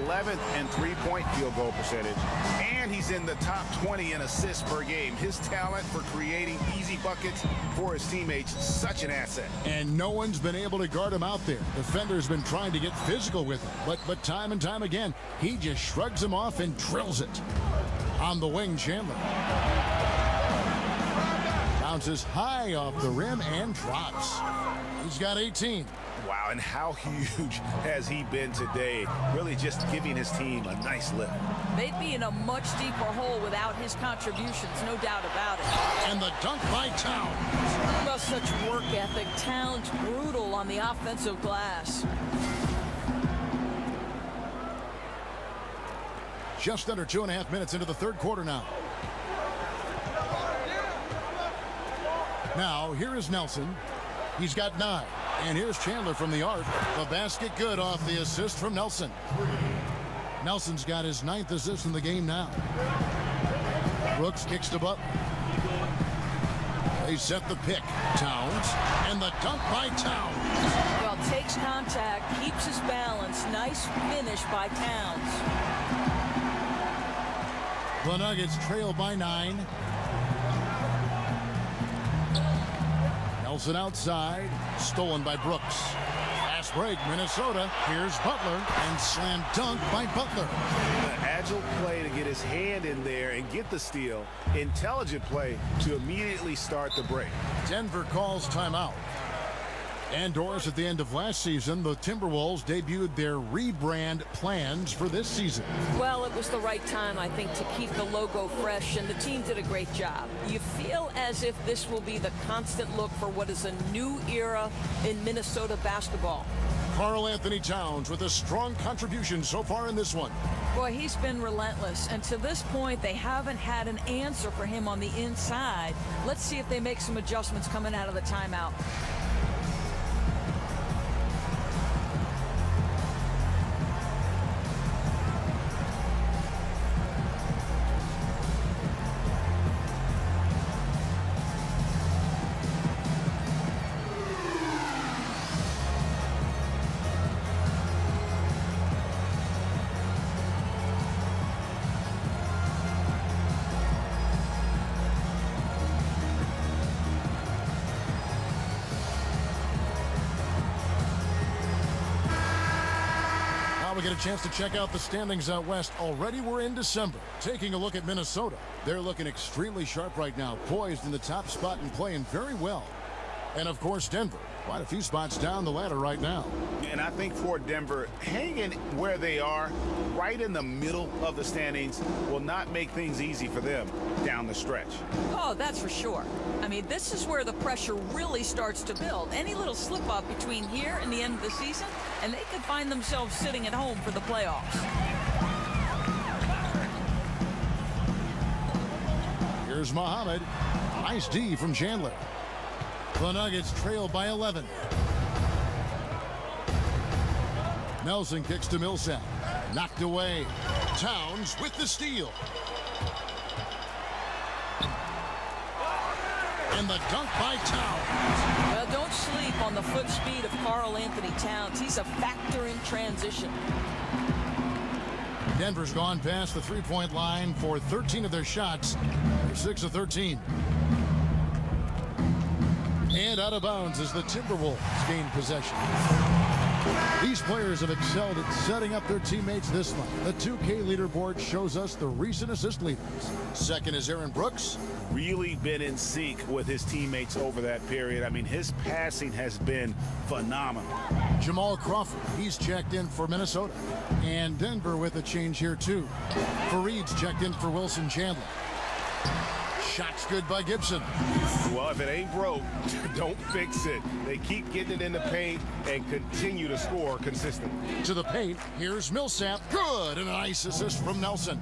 11th in three-point field goal percentage. And he's in the top 20 in assists per game. His talent for creating easy buckets for his teammates, such an asset. And no one's been able to guard him out there. Defender's been trying to get physical with him. But time and time again, he just shrugs him off and drills it. On the wing, Chandler. Bounces high off the rim and drops. He's got 18. Wow, and how huge has he been today? Really just giving his team a nice lift. They'd be in a much deeper hole without his contributions, no doubt about it. And the dunk by Towns. Well, such work ethic. Towns brutal on the offensive glass. Just under 2.5 minutes into the third quarter now. Now, here is Nelson. He's got 9. And here's Chandler from the arc. The basket good off the assist from Nelson. Nelson's got his 9th assist in the game now. Brooks kicks to Butler. They set the pick. Towns. And the dunk by Towns. Well, takes contact, keeps his balance. Nice finish by Towns. The Nuggets trail by 9. Nelson outside, stolen by Brooks. Fast break, Minnesota. Here's Butler, and slam dunk by Butler. An agile play to get his hand in there and get the steal. Intelligent play to immediately start the break. Denver calls timeout. And Doris, at the end of last season, the Timberwolves debuted their rebrand plans for this season. Well, it was the right time, I think, to keep the logo fresh, and the team did a great job. You feel as if this will be the constant look for what is a new era in Minnesota basketball. Karl Anthony Towns with a strong contribution so far in this one. Boy, he's been relentless, and to this point, they haven't had an answer for him on the inside. Let's see if they make some adjustments coming out of the timeout. We get a chance to check out the standings out west. Already we're in December. Taking a look at Minnesota. They're looking extremely sharp right now, poised in the top spot and playing very well. And of course, Denver, quite a few spots down the ladder right now. And I think for Denver, hanging where they are, right in the middle of the standings, will not make things easy for them down the stretch. Oh, that's for sure. I mean, this is where the pressure really starts to build. Any little slip-up between here and the end of the season, and they could find themselves sitting at home for the playoffs. Here's Muhammad. Nice D from Chandler. The Nuggets trail by 11. Nelson kicks to Millsap. Knocked away. Towns with the steal. And the dunk by Towns. Well, don't sleep on the foot speed of Karl Anthony Towns. He's a factor in transition. Denver's gone past the three-point line for 13 of their shots. They're 6 of 13. And out of bounds as the Timberwolves gain possession. These players have excelled at setting up their teammates this month. The 2K leaderboard shows us the recent assist leaders. Second is Aaron Brooks. Really been in sync with his teammates over that period. I mean, his passing has been phenomenal. Jamal Crawford, he's checked in for Minnesota. And Denver with a change here too. Fareed's checked in for Wilson Chandler. Shots good by Gibson. Well, if it ain't broke, don't fix it. They keep getting it in the paint and continue to score consistently. To the paint, here's Millsap. Good, and a nice assist from Nelson.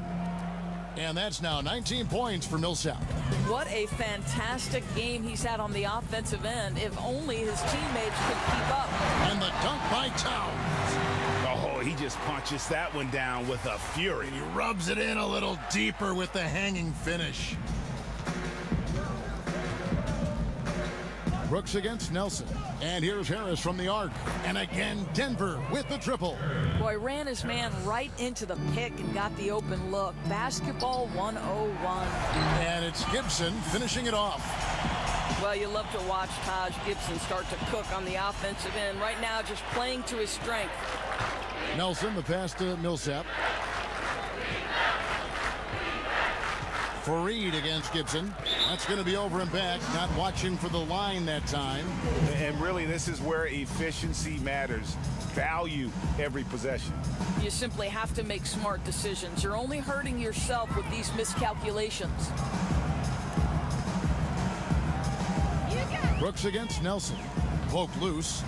And that's now 19 points for Millsap. What a fantastic game he's had on the offensive end. If only his teammates could keep up. And the dunk by Towns. Oh, he just punches that one down with a fury. He rubs it in a little deeper with the hanging finish. Brooks against Nelson. And here's Harris from the arc. And again, Denver with the triple. Boy, ran his man right into the pick and got the open look. Basketball 101. And it's Gibson finishing it off. Well, you love to watch Taj Gibson start to cook on the offensive end. Right now, just playing to his strength. Nelson, the pass to Millsap. Fareed against Gibson. That's going to be over and back. Not watching for the line that time. And really, this is where efficiency matters. Value every possession. You simply have to make smart decisions. You're only hurting yourself with these miscalculations. Brooks against Nelson. Poked loose.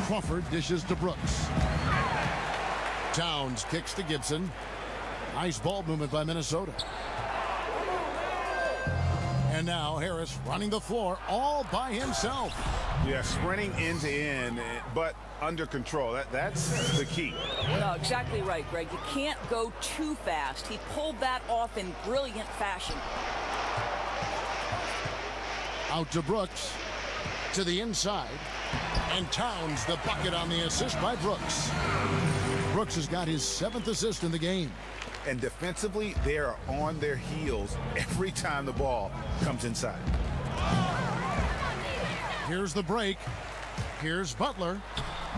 Crawford dishes to Brooks. Towns kicks to Gibson. Nice ball movement by Minnesota. And now Harris running the floor all by himself. Yeah, sprinting end to end, but under control. That's the key. No, exactly right, Greg. You can't go too fast. He pulled that off in brilliant fashion. Out to Brooks. To the inside. And Towns the bucket on the assist by Brooks. Brooks has got his 7th assist in the game. And defensively, they are on their heels every time the ball comes inside. Here's the break. Here's Butler.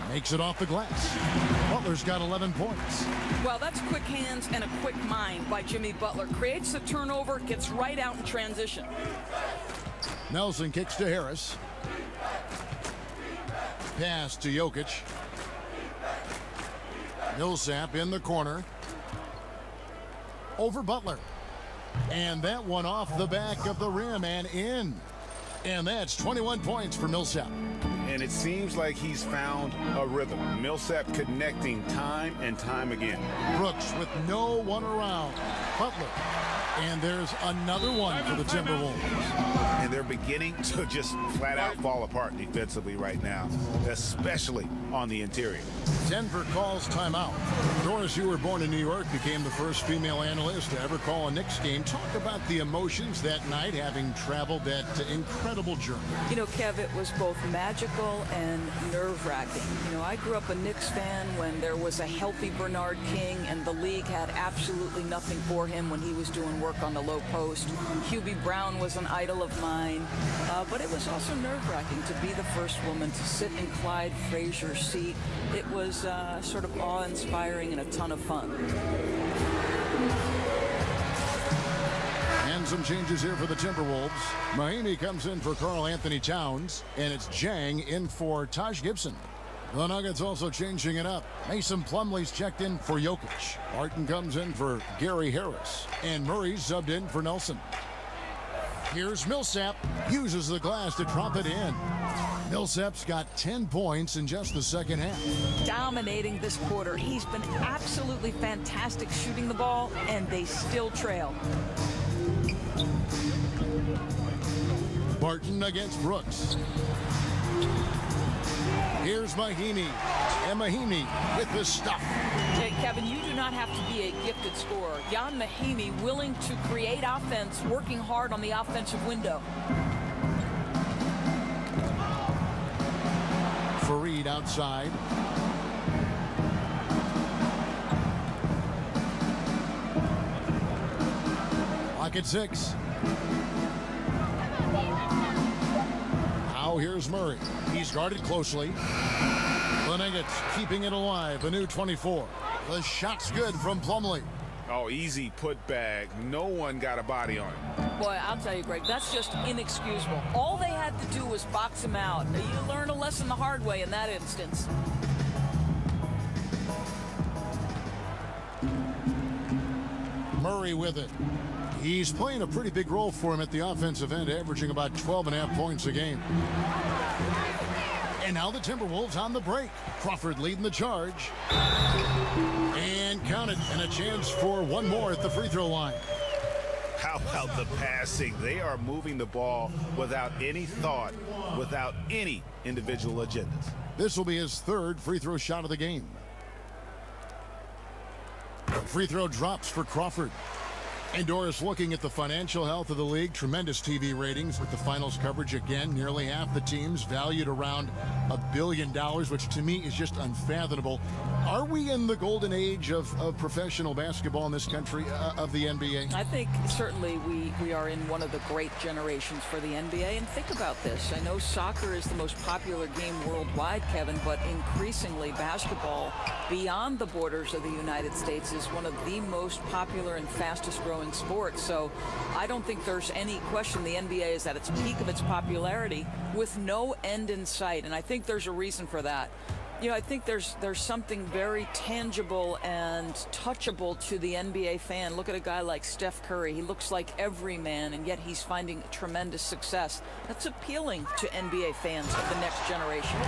Makes it off the glass. Butler's got 11 points. Well, that's quick hands and a quick mind by Jimmy Butler. Creates the turnover, gets right out in transition. Nelson kicks to Harris. Pass to Jokic. Millsap in the corner. Over Butler. And that one off the back of the rim and in. And that's 21 points for Millsap. And it seems like he's found a rhythm. Millsap connecting time and time again. Brooks with no one around. Butler. And there's another one for the Timberwolves. And they're beginning to just flat out fall apart defensively right now, especially on the interior. Denver calls timeout. Doris, you were born in New York, became the first female analyst to ever call a Knicks game. Talk about the emotions that night, having traveled that incredible journey. You know, Kev, it was both magical and nerve-wracking. You know, I grew up a Knicks fan when there was a healthy Bernard King, and the league had absolutely nothing for him when he was doing work on the low post. Hubie Brown was an idol of mine, but it was also nerve-wracking to be the first woman to sit in Clyde Frazier's seat. It was sort of awe-inspiring and a ton of fun. And some changes here for the Timberwolves. Mahinmi comes in for Karl Anthony Towns, and it's Jang in for Taj Gibson. The Nuggets also changing it up. Mason Plumlee's checked in for Jokic. Barton comes in for Gary Harris. And Murray's subbed in for Nelson. Here's Millsap. Uses the glass to drop it in. Millsap's got 10 points in just the second half. Dominating this quarter. He's been absolutely fantastic shooting the ball, and they still trail. Barton against Brooks. Here's Mahinmi. And Mahinmi with the stuff. Hey, Kevin, you do not have to be a gifted scorer. Jan Mahinmi willing to create offense, working hard on the offensive window. Fareed outside. Clock at 6. Now here's Murray. He's guarded closely. The Nuggets keeping it alive, a new 24. The shot's good from Plumlee. Oh, easy putback. No one got a body on it. Boy, I'll tell you, Greg, that's just inexcusable. All they had to do was box him out. You learn a lesson the hard way in that instance. Murray with it. He's playing a pretty big role for him at the offensive end, averaging about 12.5 points a game. And now the Timberwolves on the break. Crawford leading the charge. And counted, and a chance for one more at the free throw line. How about the passing? They are moving the ball without any thought, without any individual agendas. This will be his third free throw shot of the game. Free throw drops for Crawford. And Doris, looking at the financial health of the league, tremendous TV ratings with the finals coverage again. Nearly half the teams valued around $1 billion, which to me is just unfathomable. Are we in the golden age of professional basketball in this country, of the NBA? I think certainly we are in one of the great generations for the NBA. And think about this. I know soccer is the most popular game worldwide, Kevin, but increasingly basketball beyond the borders of the United States is one of the most popular and fastest growing sports. So I don't think there's any question the NBA is at its peak of its popularity with no end in sight. And I think there's a reason for that. You know, I think there's something very tangible and touchable to the NBA fan. Look at a guy like Steph Curry. He looks like every man, and yet he's finding tremendous success. That's appealing to NBA fans of the next generation.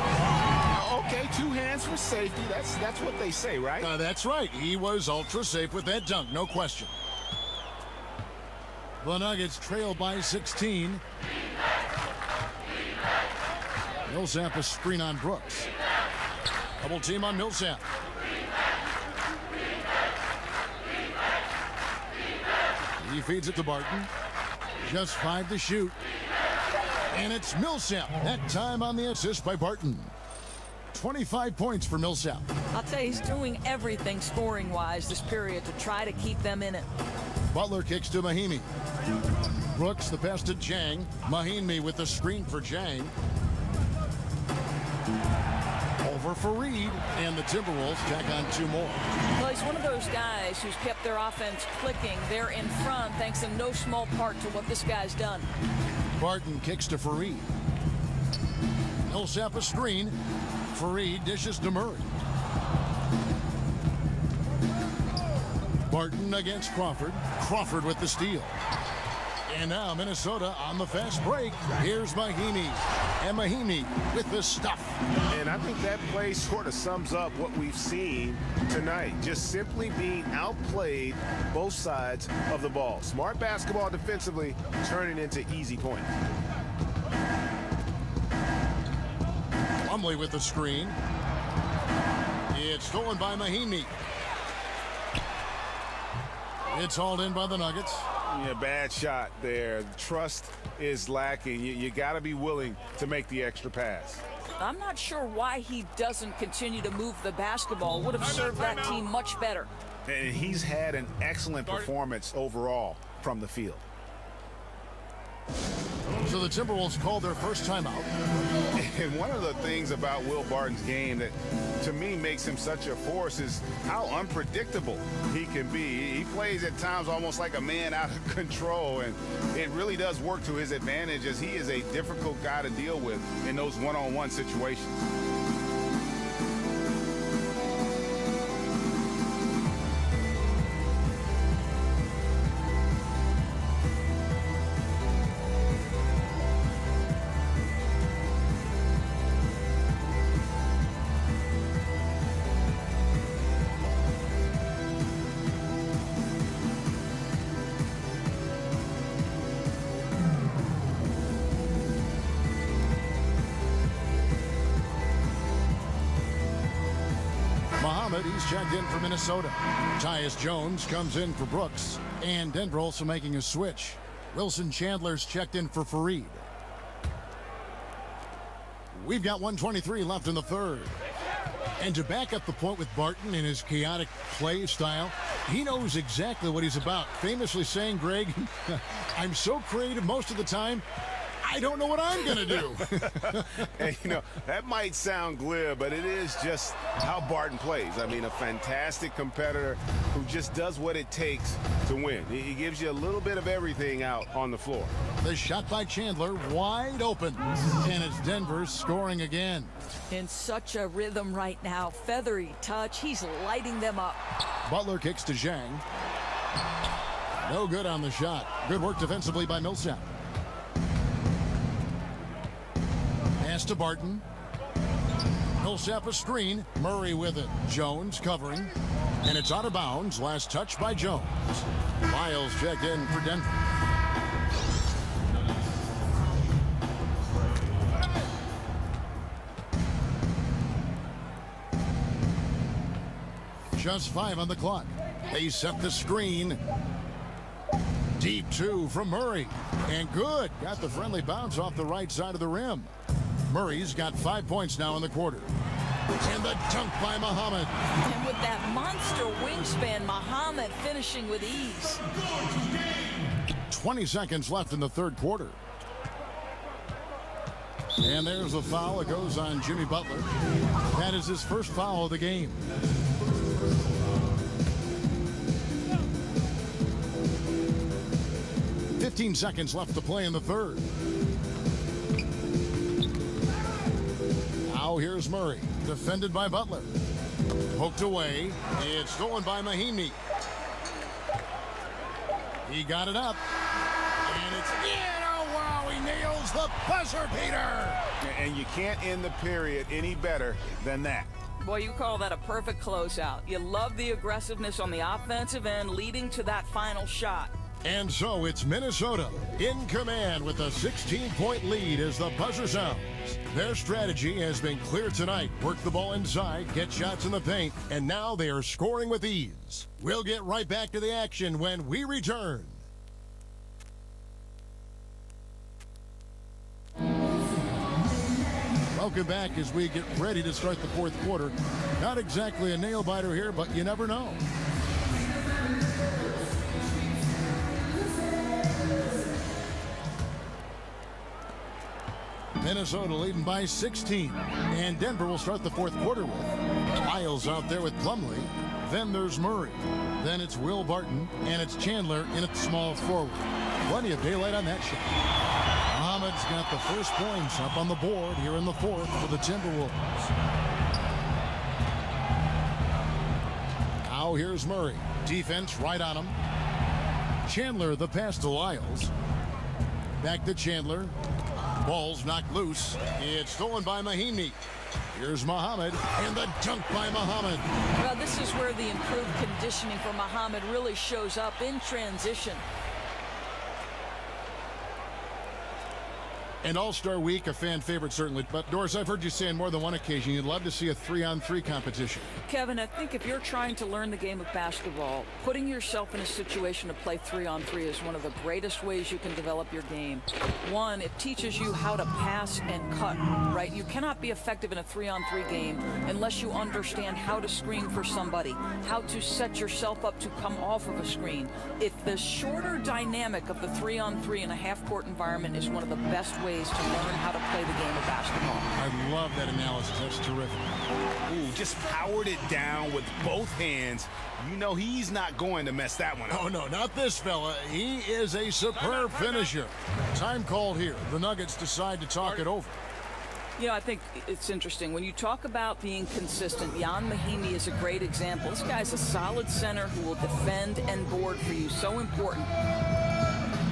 Okay, 2 hands for safety. That's what they say, right? That's right. He was ultra safe with that dunk, no question. The Nuggets trail by 16. Millsap a screen on Brooks. Double team on Millsap. He feeds it to Barton. Just 5 to shoot. And it's Millsap. That time on the assist by Barton. 25 points for Millsap. I'll tell you, he's doing everything scoring-wise this period to try to keep them in it. Butler kicks to Mahimi. Brooks the pass to Jang. Mahimi with the screen for Jang. Over for Reed, and the Timberwolves tack on 2 more. Well, he's one of those guys who's kept their offense clicking. They're in front thanks in no small part to what this guy's done. Barton kicks to Fareed. Millsap a screen. Fareed dishes to Murray. Barton against Crawford. Crawford with the steal. And now Minnesota on the fast break. Here's Mahimi. And Mahimi with the stuff. And I think that play sort of sums up what we've seen tonight. Just simply being outplayed both sides of the ball. Smart basketball defensively, turning into easy points. Plumlee with the screen. It's stolen by Mahimi. It's hauled in by the Nuggets. Yeah, bad shot there. Trust is lacking. You got to be willing to make the extra pass. I'm not sure why he doesn't continue to move the basketball. Would have served that team much better. And he's had an excellent performance overall from the field. So the Timberwolves called their first timeout. And one of the things about Will Barton's game that to me makes him such a force is how unpredictable he can be. He plays at times almost like a man out of control, and it really does work to his advantage as he is a difficult guy to deal with in those one-on-one situations. He's checked in for Minnesota. Tyus Jones comes in for Brooks. And Denver also making a switch. Wilson Chandler's checked in for Fareed. We've got 1:23 left in the third. And to back up the point with Barton in his chaotic play style, he knows exactly what he's about. Famously saying, Greg, I'm so creative most of the time, I don't know what I'm going to do. And, you know, that might sound glib, but it is just how Barton plays. I mean, a fantastic competitor who just does what it takes to win. He gives you a little bit of everything out on the floor. The shot by Chandler, wide open. And it's Denver scoring again. In such a rhythm right now. Feathery touch. He's lighting them up. Butler kicks to Zhang. No good on the shot. Good work defensively by Millsap. Pass to Barton. Millsap a screen. Murray with it. Jones covering. And it's out of bounds. Last touch by Jones. Miles checked in for Denver. Just 5 on the clock. They set the screen. Deep 2 from Murray. And good. Got the friendly bounce off the right side of the rim. Murray's got 5 points now in the quarter. And the dunk by Muhammad. And with that monster wingspan, Muhammad finishing with ease. 20 seconds left in the third quarter. And there's a foul. It goes on Jimmy Butler. That is his first foul of the game. Fifteen seconds left to play in the third. Now here's Murray, defended by Butler. Poked away. It's stolen by Mahimi. He got it up. And it's in. Oh, wow, he nails the buzzer beater. And you can't end the period any better than that. Boy, you call that a perfect closeout. You love the aggressiveness on the offensive end leading to that final shot. And so it's Minnesota in command with a 16-point lead as the buzzer sounds. Their strategy has been clear tonight. Work the ball inside, get shots in the paint, and now they are scoring with ease. We'll get right back to the action when we return. Welcome back as we get ready to start the fourth quarter. Not exactly a nail-biter here, but you never know. Minnesota leading by 16. And Denver will start the fourth quarter with Miles out there with Plumlee. Then there's Murray. Then it's Will Barton. And it's Chandler in at small forward. Plenty of daylight on that shot. Muhammad's got the first points up on the board here in the fourth for the Timberwolves. Now here's Murray. Defense right on him. Chandler the pass to Lyles. Back to Chandler. Ball's knocked loose. It's stolen by Mahimi. Here's Muhammad, and the dunk by Muhammad. Well, this is where the improved conditioning for Muhammad really shows up in transition. And All-Star Week, a fan favorite certainly. But, Doris, I've heard you say on more than one occasion you'd love to see a 3-on-3 competition. Kevin, I think if you're trying to learn the game of basketball, putting yourself in a situation to play 3-on-3 is one of the greatest ways you can develop your game. One, it teaches you how to pass and cut, right? You cannot be effective in a 3-on-3 game unless you understand how to screen for somebody, how to set yourself up to come off of a screen. If the shorter dynamic of the 3-on-3 in a half-court environment is one of the best ways to learn how to play the game of basketball. I love that analysis. That's terrific. Ooh, just powered it down with both hands. You know he's not going to mess that one up. Oh, no, not this fella. He is a superb finisher. Time called here. The Nuggets decide to talk it over. You know, I think it's interesting. When you talk about being consistent, Jan Mahimi is a great example. This guy's a solid center who will defend and board for you. So important.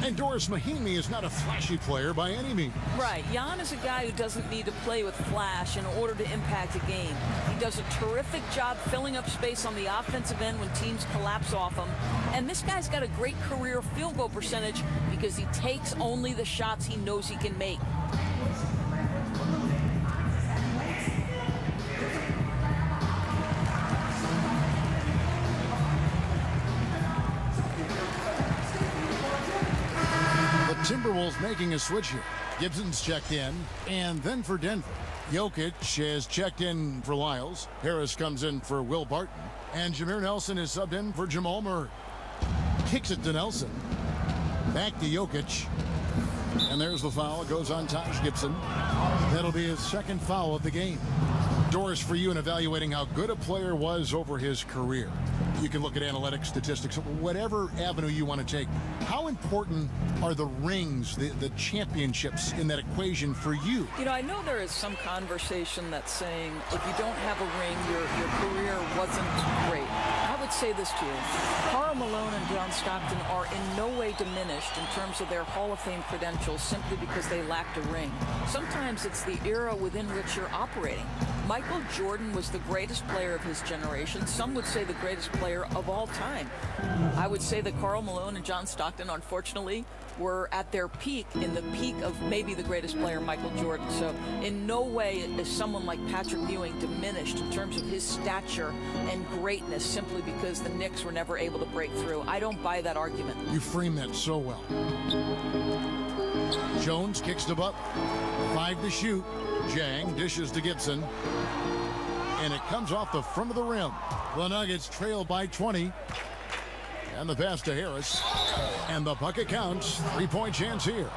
And Doris, Mahimi is not a flashy player by any means. Right. Jan is a guy who doesn't need to play with flash in order to impact a game. He does a terrific job filling up space on the offensive end when teams collapse off him. And this guy's got a great career field goal percentage because he takes only the shots he knows he can make. Timberwolves making a switch here. Gibson's checked in, and then for Denver. Jokic has checked in for Lyles. Harris comes in for Will Barton. And Jameer Nelson is subbed in for Jamal Murray. Kicks it to Nelson. Back to Jokic. And there's the foul. It goes on Taj Gibson. That'll be his second foul of the game. Doris, for you in evaluating how good a player was over his career. You can look at analytics, statistics, whatever avenue you want to take. How important are the rings, the championships in that equation for you? You know, I know there is some conversation that's saying if you don't have a ring, your career wasn't great. I would say this to you. Karl Malone and John Stockton are in no way diminished in terms of their Hall of Fame credentials simply because they lacked a ring. Sometimes it's the era within which you're operating. Michael Jordan was the greatest player of his generation. Some would say the greatest player of all time. I would say that Karl Malone and John Stockton, unfortunately, were at their peak, in the peak of maybe the greatest player, Michael Jordan. So in no way is someone like Patrick Ewing diminished in terms of his stature and greatness simply because the Knicks were never able to break through. I don't buy that argument. You frame that so well. Jones kicks to Butler. 5 to shoot. Jang dishes to Gibson. And it comes off the front of the rim. The Nuggets trail by 20. And the pass to Harris. And the bucket counts. 3-point chance here.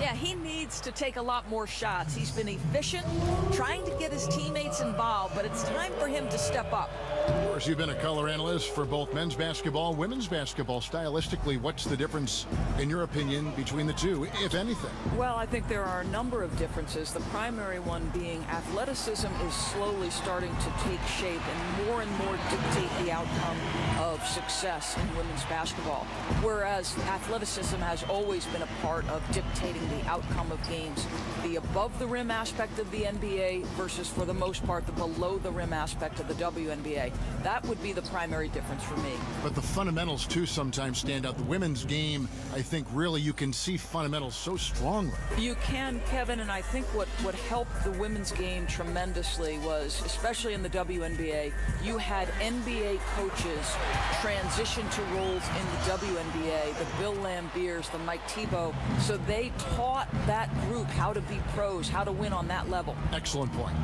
Yeah, he needs to take a lot more shots. He's been efficient, trying to get his teammates involved, but it's time for him to step up. Of course, you've been a color analyst for both men's basketball, women's basketball. Stylistically, what's the difference, in your opinion, between the two, if anything? Well, I think there are a number of differences. The primary one being athleticism is slowly starting to take shape and more dictate the outcome of success in women's basketball. Whereas athleticism has always been a part of dictating the outcome of games. The above the rim aspect of the NBA versus, for the most part, the below the rim aspect of the WNBA. That would be the primary difference for me. But the fundamentals, too, sometimes stand out. The women's game, I think, really, you can see fundamentals so strongly. You can, Kevin, and I think what helped the women's game tremendously was, especially in the WNBA, you had NBA coaches transition to roles in the WNBA, the Bill Lambiers, the Mike Tebow, so they taught that group how to be pros, how to win on that level. Excellent point.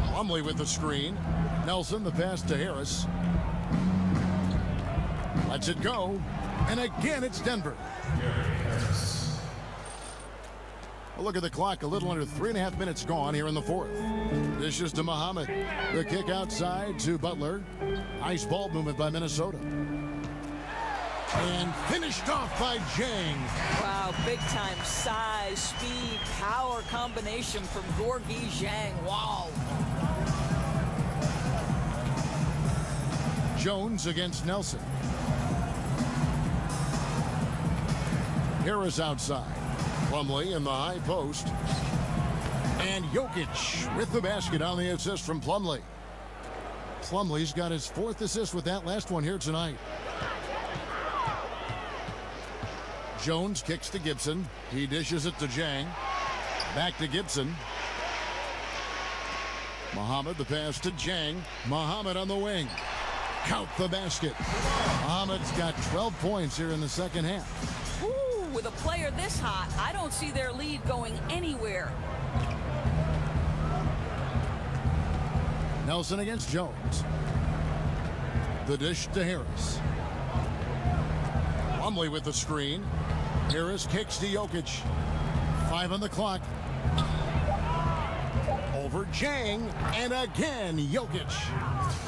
Plumlee with the screen. Nelson, the pass to Harris. Lets it go. And again, it's Denver. A look at the clock. A little under 3.5 minutes gone here in the fourth. Dishes to Muhammad. The kick outside to Butler. Nice ball movement by Minnesota. And finished off by Jang. Wow, big time size, speed, power combination from Gorgui Dieng. Wow. Jones against Nelson. Harris outside. Plumlee in the high post. And Jokic with the basket on the assist from Plumlee. Plumlee's got his 4th assist with that last one here tonight. Jones kicks to Gibson. He dishes it to Jang. Back to Gibson. Muhammad, the pass to Jang. Muhammad on the wing. Count the basket. Muhammad's got 12 points here in the second half. Ooh, with a player this hot, I don't see their lead going anywhere. Nelson against Jones. The dish to Harris. Plumlee with the screen. Harris kicks to Jokic. 5 on the clock. Over Jang. And again, Jokic.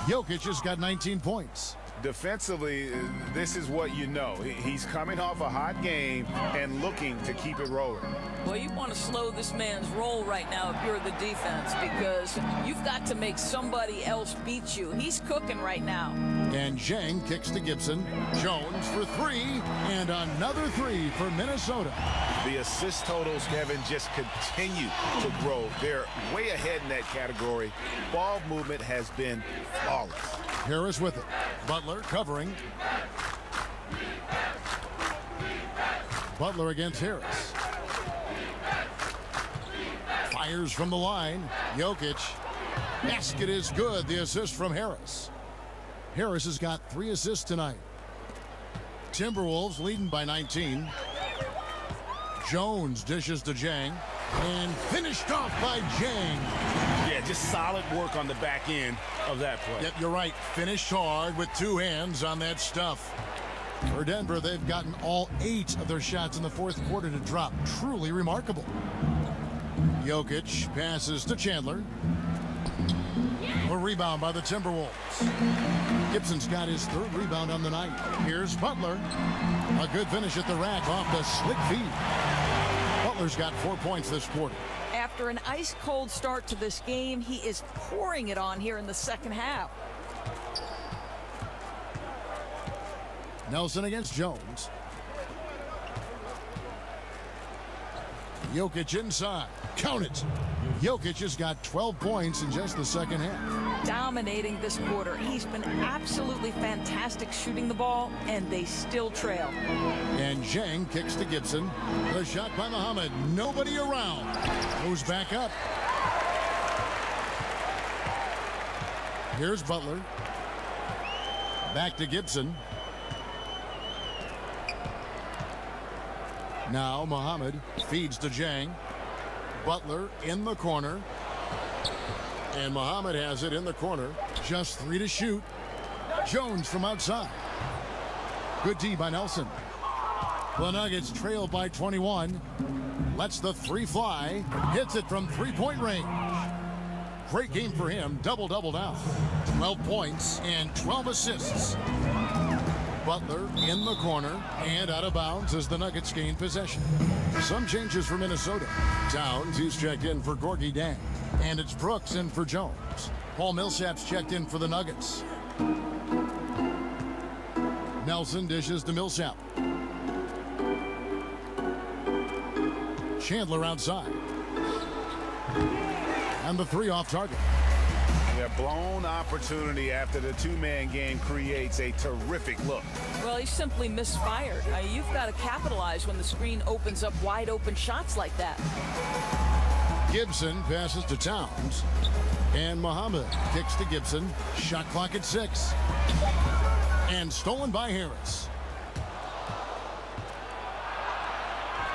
Jokic has got 19 points. Defensively, this is what you know. He's coming off a hot game and looking to keep it rolling. Well, you want to slow this man's roll right now if you're the defense, because you've got to make somebody else beat you. He's cooking right now. And Jang kicks to Gibson. Jones for 3, and another 3 for Minnesota. The assist totals, Kevin, just continue to grow. They're way ahead in that category. Ball movement has been flawless. Harris with it. Butler covering. Butler against Harris. Fires from the line. Jokic. Basket is good. The assist from Harris. Harris has got 3 assists tonight. Timberwolves leading by 19. Jones dishes to Jang. And finished off by Jang. Yeah, just solid work on the back end of that play. Yep, you're right. Finished hard with 2 hands on that stuff. For Denver, they've gotten all 8 of their shots in the fourth quarter to drop. Truly remarkable. Jokic passes to Chandler. A rebound by the Timberwolves. Gibson's got his 3rd rebound on the night. Here's Butler. A good finish at the rack off the slick feed. Butler's got 4 points this quarter. After an ice-cold start to this game, he is pouring it on here in the second half. Nelson against Jones. Jokic inside. Count it. Jokic has got 12 points in just the second half. Dominating this quarter. He's been absolutely fantastic shooting the ball, and they still trail. And Zhang kicks to Gibson. The shot by Muhammad. Nobody around. Goes back up. Here's Butler. Back to Gibson. Now Muhammad feeds to Zhang. Butler in the corner. And Muhammad has it in the corner. Just 3 to shoot. Jones from outside. Good D by Nelson. The Nuggets trail by 21. Lets the 3 fly. Hits it from 3-point range. Great game for him. Double-double now. 12 points and 12 assists. Butler in the corner and out of bounds as the Nuggets gain possession. Some changes for Minnesota. Towns, he's checked in for Gorgie Dang. And it's Brooks in for Jones. Paul Millsap's checked in for the Nuggets. Nelson dishes to Millsap. Chandler outside. And the 3 off target. A blown opportunity after the 2-man game creates a terrific look. Well, he simply misfired. You've got to capitalize when the screen opens up wide open shots like that. Gibson passes to Towns. And Muhammad kicks to Gibson. Shot clock at 6. And stolen by Harris.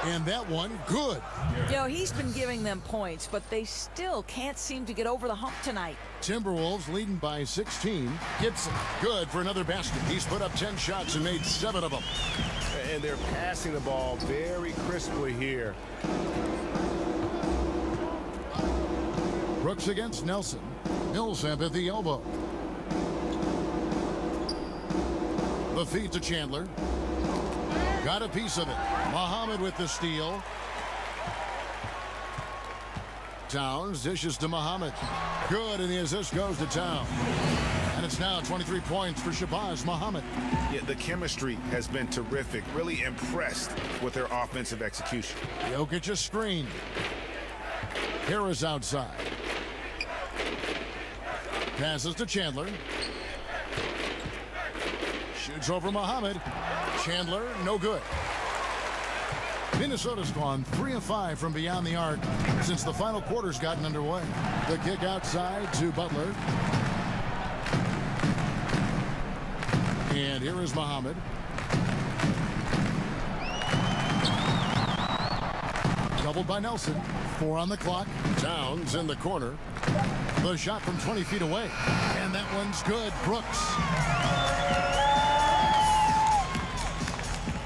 And that one, good. You know, he's been giving them points, but they still can't seem to get over the hump tonight. Timberwolves leading by 16. Gibson, good for another basket. He's put up 10 shots and made 7 of them. And they're passing the ball very crisply here. Brooks against Nelson. Millsap at the elbow. The feed to Chandler. Got a piece of it. Muhammad with the steal. Towns dishes to Muhammad. Good, and the assist goes to Towns. And it's now 23 points for Shabazz Muhammad. Yeah, the chemistry has been terrific. Really impressed with their offensive execution. Jokic a screen. Harris outside. Passes to Chandler. Shoots over Muhammad. Chandler, no good. Minnesota's gone 3 of 5 from beyond the arc since the final quarter's gotten underway. The kick outside to Butler. And here is Muhammad. Doubled by Nelson. 4 on the clock. Towns in the corner. The shot from 20 feet away. And that one's good. Brooks.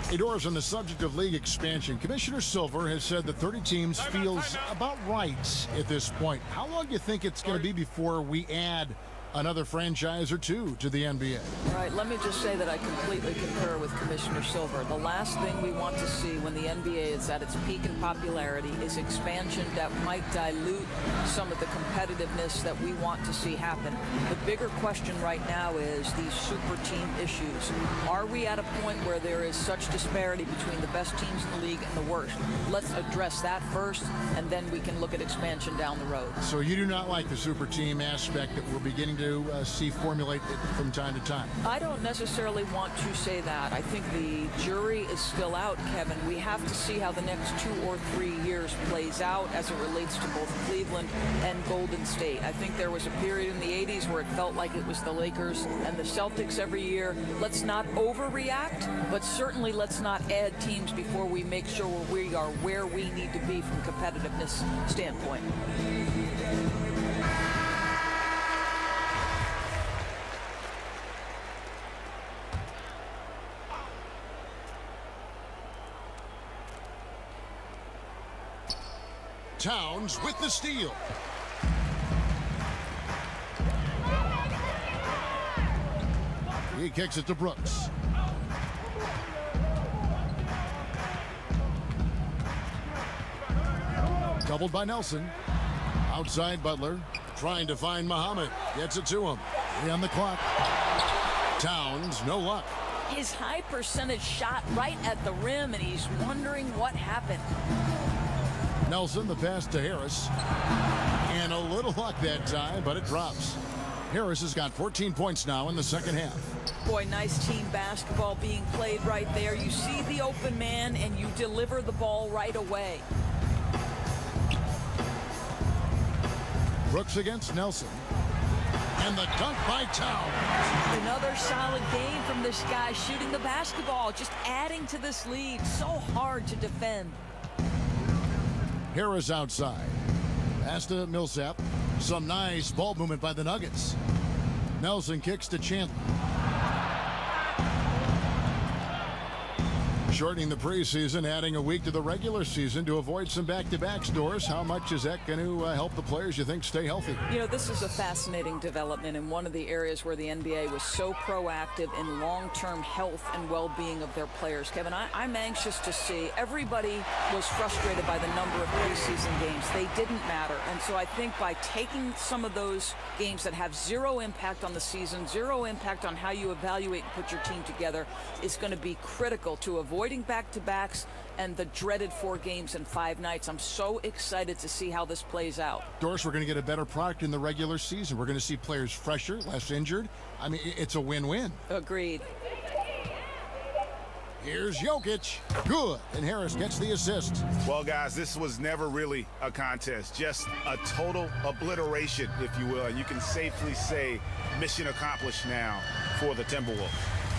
Hey, Doris, on the subject of league expansion, Commissioner Silver has said that 30 teams feels about right at this point. How long do you think it's going to be before we add another franchise or 2 to the NBA? All right, let me just say that I completely concur with Commissioner Silver. The last thing we want to see when the NBA is at its peak in popularity is expansion that might dilute some of the competitiveness that we want to see happen. The bigger question right now is these super team issues. Are we at a point where there is such disparity between the best teams in the league and the worst? Let's address that first, and then we can look at expansion down the road. So you do not like the super team aspect that we're beginning to see formulate from time to time? I don't necessarily want to say that. I think the jury is still out, Kevin. We have to see how the next 2 or 3 years plays out as it relates to both Cleveland and Golden State. I think there was a period in the 80s where it felt like it was the Lakers and the Celtics every year. Let's not overreact, but certainly let's not add teams before we make sure we are where we need to be from a competitiveness standpoint. Towns with the steal. He kicks it to Brooks. Doubled by Nelson. Outside Butler. Trying to find Muhammad. Gets it to him. 3 on the clock. Towns, no luck. His high percentage shot right at the rim, and he's wondering what happened. Nelson, the pass to Harris. And a little luck that time, but it drops. Harris has got 14 points now in the second half. Boy, nice team basketball being played right there. You see the open man, and you deliver the ball right away. Brooks against Nelson. And the dunk by Towns. Another solid game from this guy shooting the basketball, just adding to this lead. So hard to defend. Harris outside. Pass to Millsap. Some nice ball movement by the Nuggets. Nelson kicks to Chandler. Shortening the preseason, adding a week to the regular season to avoid some back-to-back stores. How much is that going to help the players, you think, stay healthy? You know, this is a fascinating development in one of the areas where the NBA was so proactive in long-term health and well-being of their players. Kevin, I'm anxious to see. Everybody was frustrated by the number of preseason games. They didn't matter. And so I think by taking some of those games that have zero impact on the season, zero impact on how you evaluate and put your team together, is going to be critical to avoiding back-to-backs and the dreaded 4 games in 5 nights. I'm so excited to see how this plays out. Doris, we're going to get a better product in the regular season. We're going to see players fresher, less injured. I mean, it's a win-win. Agreed. Here's Jokic. Good. And Harris gets the assist. Well, guys, this was never really a contest. Just a total obliteration, if you will. And you can safely say mission accomplished now for the Timberwolves.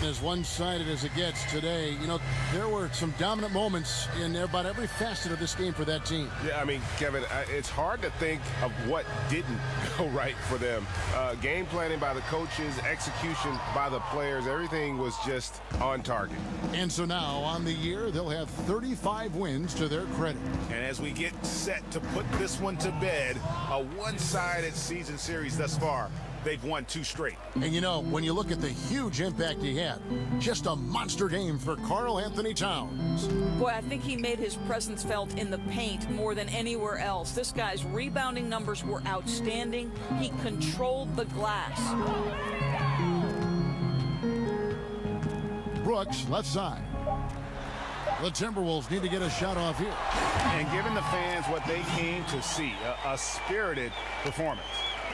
As one-sided as it gets today, you know, there were some dominant moments in about every facet of this game for that team. Yeah, I mean, Kevin, it's hard to think of what didn't go right for them. Game planning by the coaches, execution by the players, everything was just on target. And so now, on the year, they'll have 35 wins to their credit. And as we get set to put this one to bed, a one-sided season series thus far, they've won 2 straight. And you know, when you look at the huge impact he had, just a monster game for Karl Anthony Towns. Boy, I think he made his presence felt in the paint more than anywhere else. This guy's rebounding numbers were outstanding. He controlled the glass. Brooks, left side. The Timberwolves need to get a shot off here. And giving the fans what they came to see, a spirited performance.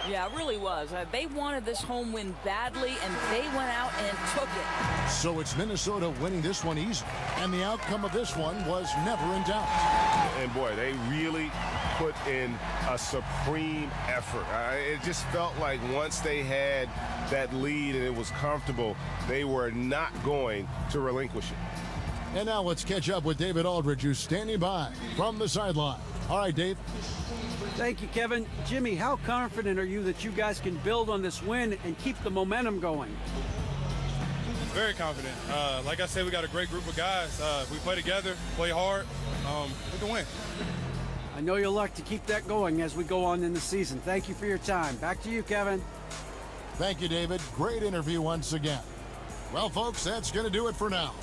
Yeah, it really was. They wanted this home win badly, and they went out and took it. So it's Minnesota winning this one easy, and the outcome of this one was never in doubt. And boy, they really put in a supreme effort. It just felt like once they had that lead and it was comfortable, they were not going to relinquish it. And now let's catch up with David Aldridge, who's standing by from the sideline. All right, Dave. Thank you, Kevin. Jimmy, how confident are you that you guys can build on this win and keep the momentum going? Very confident. Like I said, we got a great group of guys. We play together, play hard. We can win. I know you'll like to keep that going as we go on in the season. Thank you for your time. Back to you, Kevin. Thank you, David. Great interview once again. Well, folks, that's going to do it for now.